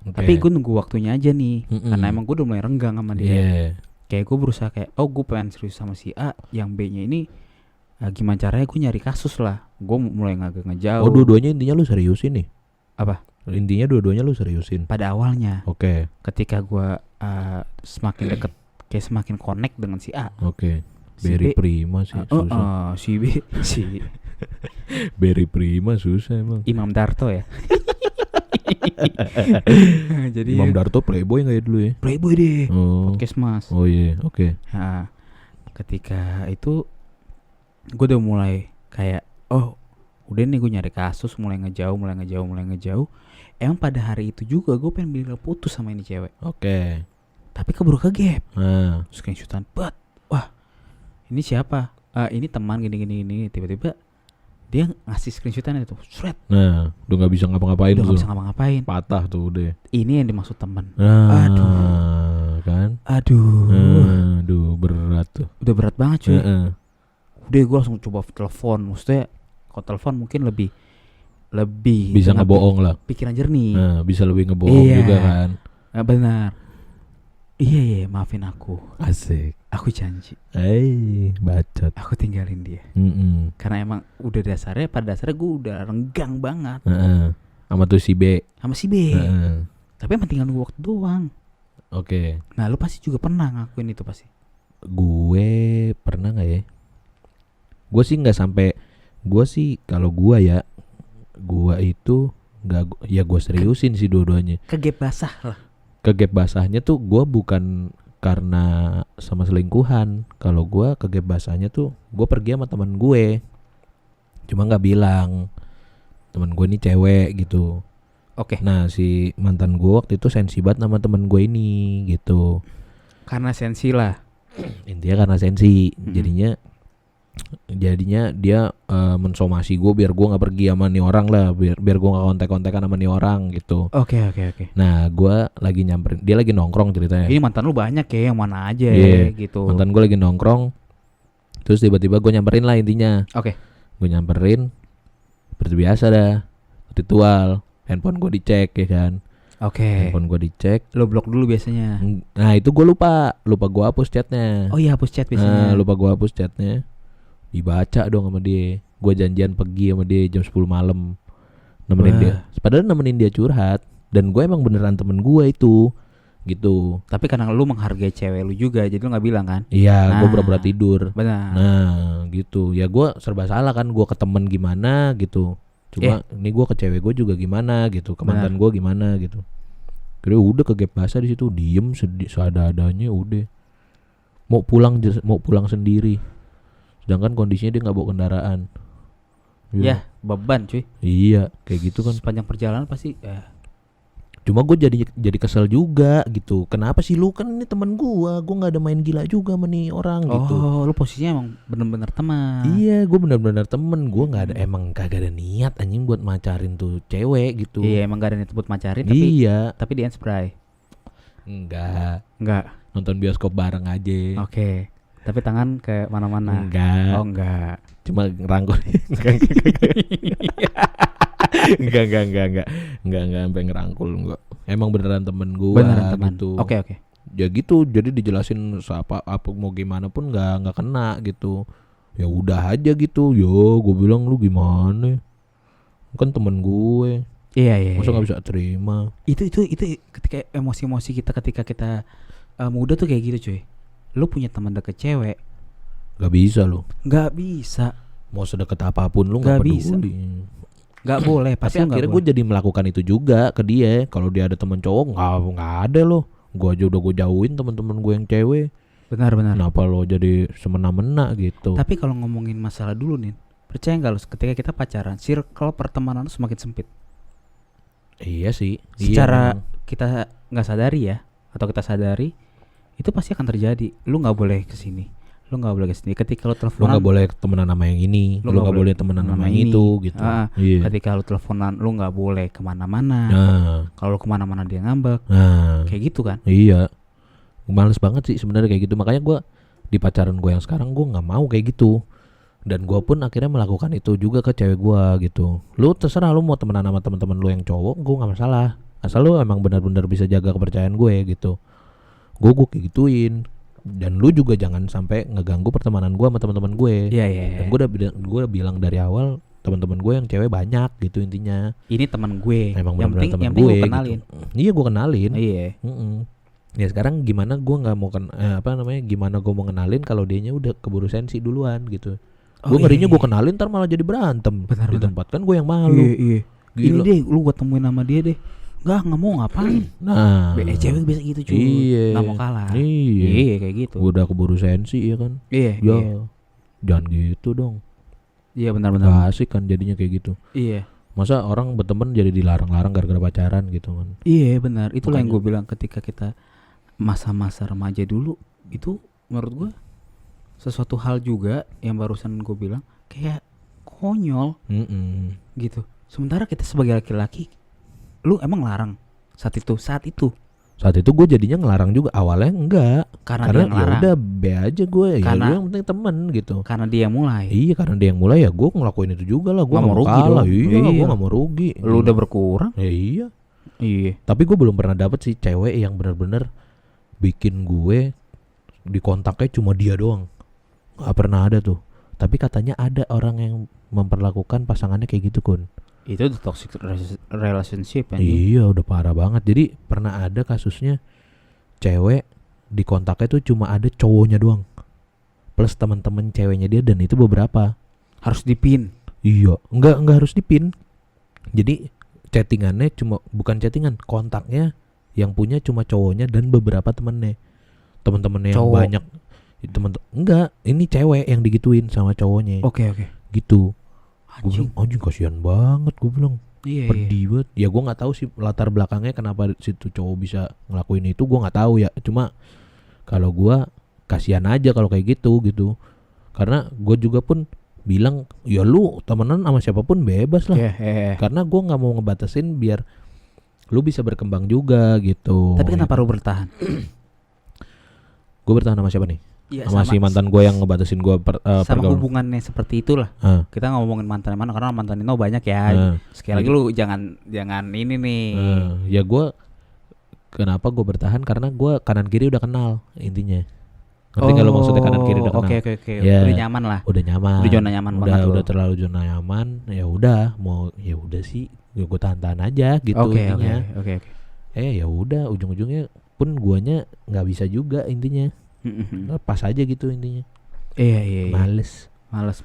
Tapi gue nunggu waktunya aja nih. Karena emang gue udah mulai renggang sama dia. Kayak gue berusaha kayak, gue pengen serius sama si A, yang B-nya ini gimana caranya gue nyari kasus lah. Gue mulai agak ngejauh. Oh, dua-duanya intinya lu seriusin nih? Apa? Intinya dua-duanya lu seriusin? Pada awalnya. Oke. Ketika gue semakin deket, kayak semakin connect dengan si A. Oke. Si Berry B, Prima sih susah. Si B, si Berry Prima susah emang. Imam Darto ya. Jadi Imam Darto playboy nggak ya dulu ya? playboy deh. Oh. Podcast mas. Oh iya, oke. Nah, ketika itu gue udah mulai kayak oh udah nih gue nyari kasus, mulai ngejauh. Emang pada hari itu juga gue pengen bilang putus sama ini cewek. Oke. Tapi keburu ke gap. Nah, Screenshotan, but wah ini siapa? Ini teman gini. Tiba-tiba dia ngasih screenshotan itu, shred. nah, udah nggak bisa ngapa-ngapain Udah tuh. nggak bisa ngapa-ngapain. Patah tuh udah. Ini yang dimaksud teman. Nah, Aduh. kan? Aduh. Berat tuh. Udah berat banget cuy. Heeh. Udah gue langsung coba telepon. Maksudnya kalau telepon mungkin lebih Bisa dengan ngebohong lah. pikiran jernih. Nah, bisa lebih ngebohong Iya. juga kan. Benar. Iya, maafin aku. Asik. Aku janji. Bacot. Aku tinggalin dia. Karena emang udah pada dasarnya gue udah renggang banget Sama tuh si B. sama si B. Heeh. Tapi emang tinggal nunggu waktu doang. Oke. Nah lu pasti juga pernah ngakuin itu pasti. Gue pernah nggak ya? Gue sih nggak sampai. Gue sih kalau gue ya, gue itu nggak. Ya gue seriusin sih dua-duanya. Ke gap basah lah. Ke gap basahnya tuh gue bukan karena sama selingkuhan. Kalau gue ke gap basahnya tuh gue pergi sama teman gue. Cuma nggak bilang. Teman gue ini cewek gitu. Oke. Nah si mantan gue waktu itu sensi banget sama teman gue ini gitu. Karena sensi lah. Intinya karena sensi. Jadinya dia mensomasi gue biar gue nggak pergi sama nih orang lah, biar gue nggak kontak-kontakan sama nih orang gitu. Oke. Nah gue lagi nyamperin, dia lagi nongkrong ceritanya. Ini mantan lu banyak ya, yang mana aja Iya, gitu. Mantan gue lagi nongkrong, terus tiba-tiba gue nyamperin lah intinya. Oke. Gue nyamperin, seperti biasa dah, ritual. Handphone gue dicek ya kan. Oke. Handphone gue dicek. Lo blok dulu biasanya. Nah itu gue lupa gue hapus chatnya. Oh iya, hapus chat biasanya. Lupa gue hapus chatnya. Dibaca dong sama dia. Gue janjian pergi sama dia jam 10 malam nemenin Wah. dia. Padahal nemenin dia curhat. Dan gue emang beneran temen gue itu. Gitu. Tapi karena lu menghargai cewek lu juga, jadi lu gak bilang kan? Iya, gue Nah. pura-pura tidur. Benar. Nah gitu. Ya gue serba salah kan. Gue ke temen gimana gitu. Cuma ini gue ke cewek gue juga gimana gitu. Ke mantan gue gimana gitu. Kira udah ke gap basah di situ. Diem seada-adanya udah. Mau pulang sendiri. Sedangkan kondisinya dia nggak bawa kendaraan. Ya, beban cuy. Iya, kayak gitu kan. Sepanjang perjalanan pasti Cuma gue jadi kesel juga gitu. Kenapa sih lu, kan ini teman gue nggak ada main gila juga sama nih orang gitu. Oh, lu posisinya emang bener-bener teman. Iya, gue benar-benar temen. Gue nggak ada, emang kagak ada niat anjing buat macarin tuh cewek gitu. Iya, emang gak ada niat buat macarin Iya. tapi di spray. Enggak. Enggak. Nonton bioskop bareng aja. Oke. Tapi tangan ke mana-mana. Enggak. Oh, enggak. Cuma ngerangkul. Enggak sampai ngerangkul enggak. Emang beneran temen gue Beneran teman. gitu. Oke. Ya gitu, jadi dijelasin apa mau gimana pun nggak kena gitu. Ya udah aja gitu. Yo, gue bilang lu gimana? Kan temen gue. Iya. Masa nggak bisa terima? Itu ketika emosi-emosi kita ketika kita muda tuh kayak gitu cuy. Lu punya teman deket cewek, Gak bisa lu. nggak bisa, Mau sedekat apapun lu Nggak nggak bisa. peduli. nggak boleh. Tapi Pasti akhirnya gue jadi melakukan itu juga ke dia. Kalau dia ada temen cowok nggak ada loh. Gue aja udah gue jauhin teman-teman gue yang cewek. Benar. Kenapa lo jadi semena-mena gitu? Tapi kalau ngomongin masalah dulu nih, percaya nggak lu ketika kita pacaran, circle pertemanan lu semakin sempit. Iya sih. Secara Iya, kita nggak sadari ya, atau kita sadari, itu pasti akan terjadi. Lu nggak boleh kesini, lu nggak boleh kesini. Ketika lu lu teleponan, nggak boleh temenan sama yang ini, lu nggak boleh temenan sama yang itu gitu. Iya. Ketika lu teleponan, lu nggak boleh kemana-mana. Nah, Kalau lu kemana-mana dia ngambek, kayak gitu kan? iya. Males banget sih sebenarnya kayak gitu. Makanya gue di pacaran gue yang sekarang gue nggak mau kayak gitu. Dan gue pun akhirnya melakukan itu juga ke cewek gue gitu. Lu terserah lu mau temenan sama teman-teman lu yang cowok, gue nggak masalah. Asal lu emang benar-benar bisa jaga kepercayaan gue gitu. Gue kayak gituin. Dan lu juga jangan sampai ngeganggu pertemanan gue sama teman-teman gue. Iya. Dan gue udah bilang dari awal, teman-teman gue yang cewek banyak gitu intinya. Ini teman gue. Emang yang benar-benar penting teman yang penting gue lu kenalin. gitu. Iya, gue kenalin. Iya. Ya sekarang gimana gue nggak mau gimana gue mau kenalin kalau dianya udah keburu sensi duluan gitu. Gue ngerinya gue kenalin ntar malah jadi berantem. Benar. Di tempat kan gue yang malu. Iya. Ini Gila. deh, lu gua temuin sama dia deh. Nggak mau ngapain. Nah, Cewek biasa gitu cuy. Iya. Nggak mau kalah. Iya. Kayak gitu. Gue udah keburu sensi ya kan. Iya. Ya, jangan gitu dong. Iya benar-benar. Gak asik kan jadinya kayak gitu. Iya. Masa orang berteman jadi dilarang-larang gara-gara pacaran gitu kan. Iya benar. Itulah yang Makanya. gue bilang ketika kita masa-masa remaja dulu itu menurut gue sesuatu hal juga yang barusan gue bilang kayak konyol gitu. Sementara kita sebagai laki-laki, lu emang larang saat itu? Saat itu gue jadinya ngelarang juga. Awalnya enggak. Karena Karena dia ya ngelarang. udah be aja gue. Ya Karena- gue yang penting temen gitu. Karena dia mulai. Iya karena dia yang mulai ya gue ngelakuin itu juga lah. Gue Nggak gak mau mau rugi kalah. dong. Iya, Iya. gue gak mau rugi. Lu udah berkurang? Ya iya. Iya. Tapi gue belum pernah dapet sih cewek yang benar-benar bikin gue di kontaknya cuma dia doang. Gak pernah ada tuh. Tapi katanya ada orang yang memperlakukan pasangannya kayak gitu Kun. Itu the toxic relationship kan. Iya udah parah banget. Jadi pernah ada kasusnya cewek di kontaknya tuh cuma ada cowoknya doang plus teman-teman ceweknya dia, dan itu beberapa. Harus dipin. Iya enggak harus dipin. Jadi chattingannya cuma, bukan chattingan, kontaknya yang punya cuma cowoknya dan beberapa temennya. Temen-temennya yang Cowok. banyak enggak, ini cewek yang digituin sama cowoknya. Oke. Gitu. Gue Anjing. bilang anjing kasihan banget, gue bilang Iya. pedih banget. Ya gue nggak tahu sih latar belakangnya kenapa situ cowok bisa ngelakuin itu, gue nggak tahu ya. Cuma kalau gue kasihan aja kalau kayak gitu. Karena gue juga pun bilang ya lu temenan sama siapapun bebas lah. Iya. Karena gue nggak mau ngebatasin biar lu bisa berkembang juga gitu. Tapi kenapa lu bertahan? Gue bertahan sama siapa nih? Iya, Sama si mantan gue yang ngebatasin gue sama pergaulan. hubungannya seperti itulah. Ah, Kita nggak ngomongin mantan mana karena mantan Nino banyak ya. ah. Sekali lagi lu jangan ini nih. Ya gue kenapa gue bertahan karena gue kanan kiri udah kenal intinya. Ngerti nggak lo maksudnya kanan kiri udah kenal? Oke. Ya. Udah nyaman lah. Udah nyaman. Udah zona nyaman banget Udah lo. terlalu zona nyaman. Ya udah mau ya udah sih. Ya gue tahan aja gitu Oke. intinya. Ya udah ujung-ujungnya pun guanya nggak bisa juga intinya. Pas aja gitu intinya. Iya. Males. Males.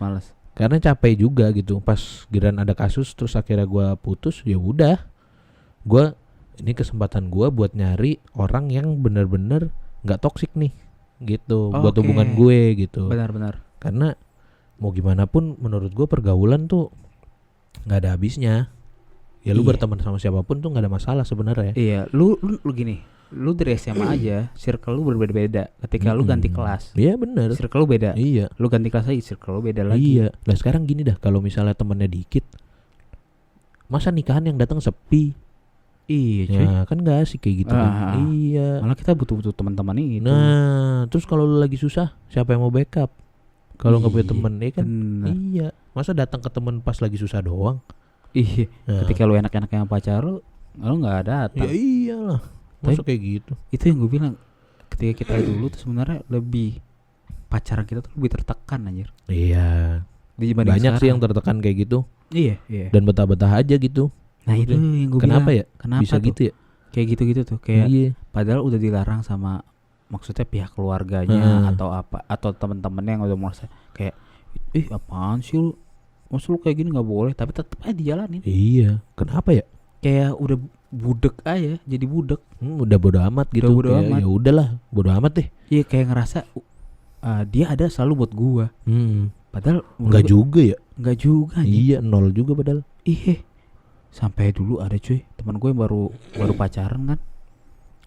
Karena capek juga gitu. Pas giliran ada kasus terus akhirnya gua putus, ya udah. Gua ini kesempatan gua buat nyari orang yang benar-benar nggak toksik nih, gitu. Buat Oke. hubungan gue gitu. Benar. Karena mau gimana pun menurut gua pergaulan tuh nggak ada habisnya. Ya lu Iya. berteman sama siapapun tuh nggak ada masalah sebenarnya. Iya, lu gini. Lu dari SMA aja, circle lu berbeda-beda. Ketika lu ganti kelas, Iya bener. circle lu beda. Iya. Lu ganti kelas lagi, circle lu beda lagi. Iya. Nah sekarang gini dah, kalau misalnya temennya dikit, masa nikahan yang datang sepi? Iya, cuy. Ya kan gak asik kayak gitu kan. Ah. Iya. Malah kita butuh teman-teman itu. Nah, terus kalau lu lagi susah, siapa yang mau backup? Kalau nggak punya Iya, temen, ya kan? bener. Iya. Masa datang ke temen pas lagi susah doang? Iya, Nah. ketika lu enak-enaknya sama pacar lu nggak datang. Ya iyalah. Masa kayak gitu? Itu yang gue bilang. Ketika kita dulu tuh sebenarnya lebih pacaran kita tuh lebih tertekan anjir. Iya. Dibanding Banyak sih sekarang. yang tertekan kayak gitu Iya. dan betah-betah aja gitu. Nah itu yang gue Kenapa bilang. ya? Kenapa Bisa tuh? gitu ya? Kayak gitu-gitu tuh. Kayak Iya. padahal udah dilarang sama maksudnya pihak keluarganya atau apa atau teman-temannya yang udah merasa kayak apaan sih lu? Maksud lu kayak gini nggak boleh, tapi tetap aja dijalanin. Iya. Kenapa ya? Kayak udah budek aja, jadi budek. Udah bodo amat gitu. Udah bodo Kayak, amat. ya udahlah, bodo amat deh. Iya kayak ngerasa dia ada selalu buat gua. Padahal Enggak juga ya? Enggak juga anjing. Iya, nol juga padahal. Iya. Sampai dulu ada cuy, teman gue yang baru pacaran kan.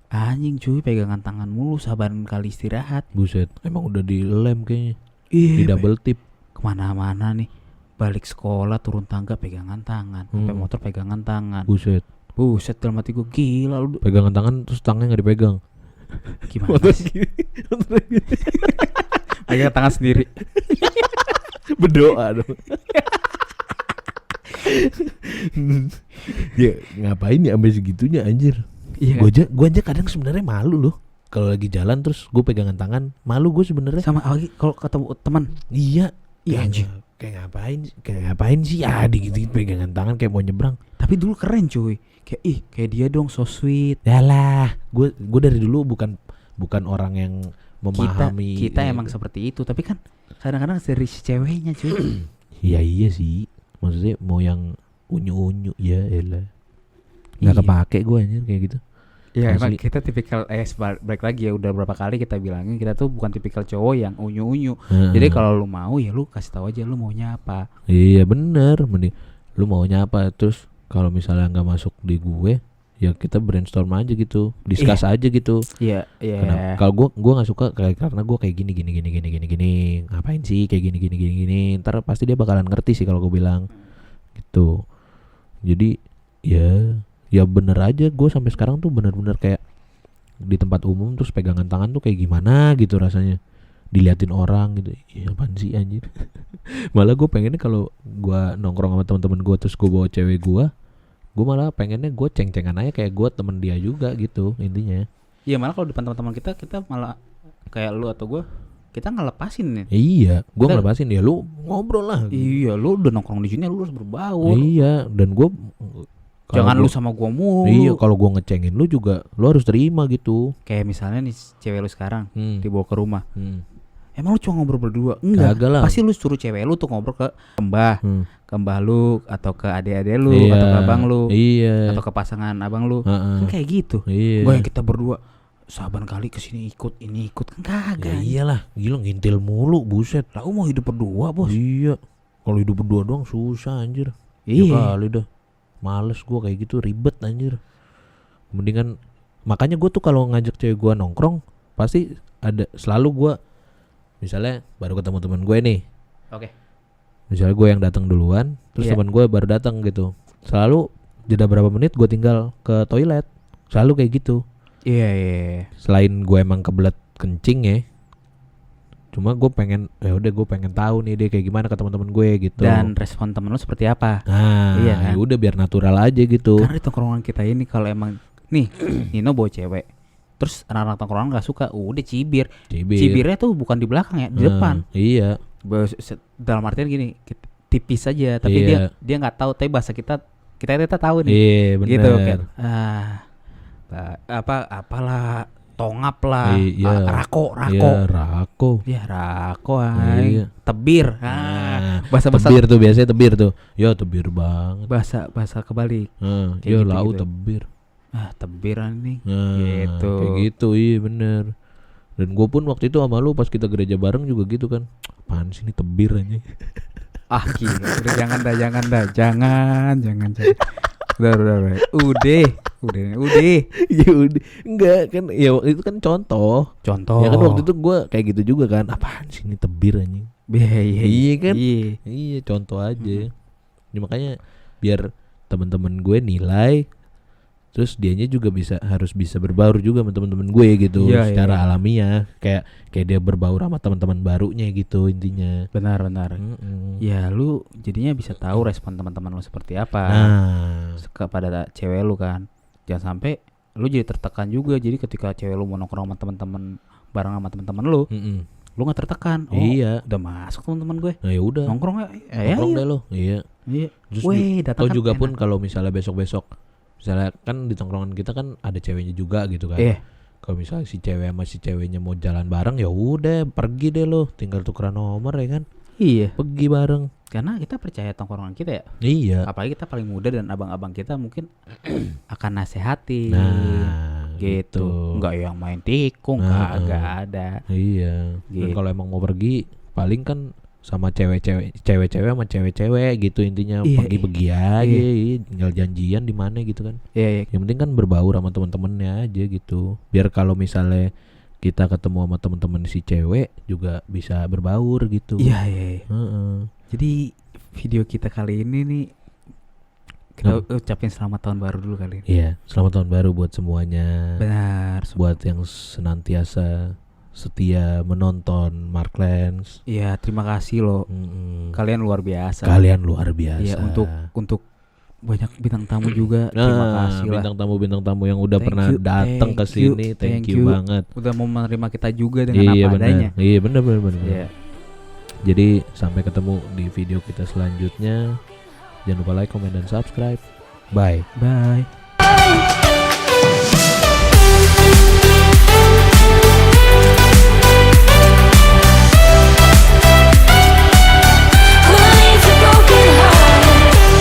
Anjing cuy, pegangan tangan mulu, sabaran kali istirahat. Buset, emang udah dilem kayaknya. Iya. Di double tip. Kemana-mana nih. Balik sekolah, turun tangga pegangan tangan, sampai motor pegangan tangan. Buset. Buset, dalam hati gue gila lu. Pegangan tangan terus tangannya nggak dipegang. Gimana sih? Pegangan tangan sendiri. Berdoa dong. Ya ngapain ya sampai segitunya anjir. Iya. Gua aja kadang sebenarnya malu loh. Kalau lagi jalan terus gue pegangan tangan, malu gue sebenarnya. Sama lagi kalau ketemu teman. Iya. Iya, anjing. Kayak ngapain sih ya dikit-dikit pegangan tangan kayak mau nyebrang. Tapi dulu keren cuy. Kayak dia dong so sweet. Yalah, gue dari dulu bukan orang yang memahami. Kita emang seperti itu, tapi kan kadang-kadang dari si ceweknya cuy. Iya sih. Maksudnya mau yang unyu-unyu ya elah. Nggak Iya. kepake gue anjir kayak gitu. Iya, emang Asli. kita tipikal balik lagi ya, udah berapa kali kita bilangin kita tuh bukan tipikal cowok yang unyu-unyu. Heeh. Jadi kalau lu mau ya lu kasih tahu aja lu maunya apa. Iya bener, mending lu maunya apa, terus kalau misalnya nggak masuk di gue, ya kita brainstorm aja gitu, discuss aja gitu. Iya, iya. Kenapa? Kalau gue nggak suka karena gue kayak gini, ngapain sih kayak gini, ntar pasti dia bakalan ngerti sih kalau gue bilang gitu. Jadi ya bener aja, gue sampai sekarang tuh bener-bener kayak di tempat umum terus pegangan tangan tuh kayak gimana gitu rasanya, diliatin orang gitu, ya apaan sih anjir. Malah gue pengennya kalau gue nongkrong sama teman-teman gue terus gue bawa cewek gue malah pengennya gue ceng-cengan aja kayak gue temen dia juga gitu intinya. Iya, malah kalau depan teman-teman kita malah kayak lu atau gue, kita ngelepasin nih. Iya, gue Kita- ngelepasin ya, lu ngobrol lah. Iya, lu udah nongkrong di sini lu harus berbaur. Iya, dan gue Jangan lu sama gua mulu. Iya, kalau gue ngecengin lu juga lu harus terima gitu. Kayak misalnya nih cewek lu sekarang dibawa ke rumah. Hmm. Emang lu cuma ngobrol berdua? Enggak. Kagak lah. Pasti lu suruh cewek lu tuh ngobrol ke mbah, ke mbah lu atau ke adik-adik lu Iya, atau ke abang lu iya. atau ke pasangan abang lu. Heeh. Kan kayak gitu. Iya. Gua yang kita berdua saban kali kesini ikut ini ikut kan Ya kagak. iyalah, gila ngintil mulu, buset. Lah mau hidup berdua, Bos. Iya. Kalau hidup berdua doang susah anjir. Iya. Ya kali dah. Males gue kayak gitu, ribet anjir. Mendingan, makanya gue tuh kalau ngajak cewek gue nongkrong pasti ada selalu gue, misalnya baru ketemu teman gue nih, Oke. misalnya gue yang datang duluan, terus Iya. teman gue baru datang gitu, selalu jeda berapa menit gue tinggal ke toilet, selalu kayak gitu. Iya, iya. Selain gue emang kebelet kencing ya, cuma gue pengen, udah gue pengen tahu nih dia kayak gimana ke teman-teman gue gitu. Dan respon temen lu seperti apa? Nah, Iya kan? ya udah biar natural aja gitu. Karena di tongkrongan kita ini kalau emang nih Nino bawa cewek, terus anak-anak tongkrongan nggak suka, udah cibir. Cibirnya tuh bukan di belakang ya, di depan. Iya. Dalam artian gini, tipis aja, tapi Iya. dia nggak tahu, tapi bahasa kita tahu nih. Iya benar. Gitu kayak apalah tongap lah, Iya. rako. Iya, rako. Ya rako ay. Iya. Tebir. Nah, Bahasa-bahasa tebir tuh biasanya tebir tuh. Ya tebir banget. bahasa kebalik. Nah, Kayak ya gitu, lau gitu. tebir. Tebiran nih. Nah, Gitu. kayak gitu, iya bener. Dan gue pun waktu itu sama lu pas kita gereja bareng juga gitu kan. Apaan sih ini tebir aja. Gila. Udah jangan dah. Jangan. Udah. Ya udah, enggak kan, ya itu kan contoh. Contoh. Ya kan waktu itu gue kayak gitu juga kan. Apaan sih ini tebir anjing. Iya kan? Iya. Iya, contoh aja. Ya, makanya biar teman-teman gue nilai, terus dianya juga harus bisa berbaur juga sama teman-teman gue gitu, Iya, secara iya. alamiah, kayak dia berbaur sama teman-teman barunya gitu intinya. Benar. Ya lu jadinya bisa tahu respon teman-teman lu seperti apa Nah, kepada cewek lu kan. Jangan sampai lu jadi tertekan juga. Jadi ketika cewek lu mau nongkrong sama teman-teman bareng sama teman-teman lu nggak tertekan. Oh, iya. udah masuk teman-teman gue. Nah ya udah, Nongkrong nongkrong deh lo. Iya. Iya. Terus Weh, datang atau kan juga enak. pun kalau misalnya besok-besok, misalnya kan di tongkrongan kita kan ada ceweknya juga gitu kan. Iya. Kalau misalnya si cewek sama si ceweknya mau jalan bareng, ya udah pergi deh lo, tinggal tukeran nomor ya kan, Iya. pergi bareng. Karena kita percaya tongkrongan kita ya. Iya. Apalagi kita paling muda dan abang-abang kita mungkin akan nasihati. Nah, gitu. Enggak yang main tikung, Nah, kagak ada. Iya. Dan Gitu. kalau emang mau pergi, paling kan sama cewek-cewek sama cewek-cewek gitu intinya, Iya, pergi aja, tinggal janjian di mana gitu kan. Iya. Yang penting kan berbaur sama teman-temannya aja gitu. Biar kalau misalnya kita ketemu sama teman-teman si cewek juga bisa berbaur gitu. Iya. Heeh. Jadi video kita kali ini nih kita ucapin selamat tahun baru dulu kali ini. Iya, selamat tahun baru buat semuanya. Benar. Buat yang senantiasa setia menonton Marklands. Iya, terima kasih loh. Kalian luar biasa. Kalian luar biasa. Iya, untuk banyak bintang tamu juga. Terima kasih lah. Bintang tamu yang udah Thank pernah you, datang ke thank you, sini. thank Thank you you. banget. Udah mau menerima kita juga dengan apa bener. adanya. Iya, benar. Iya. Jadi sampai ketemu di video kita selanjutnya. Jangan lupa like, comment, dan subscribe. Bye. Bye.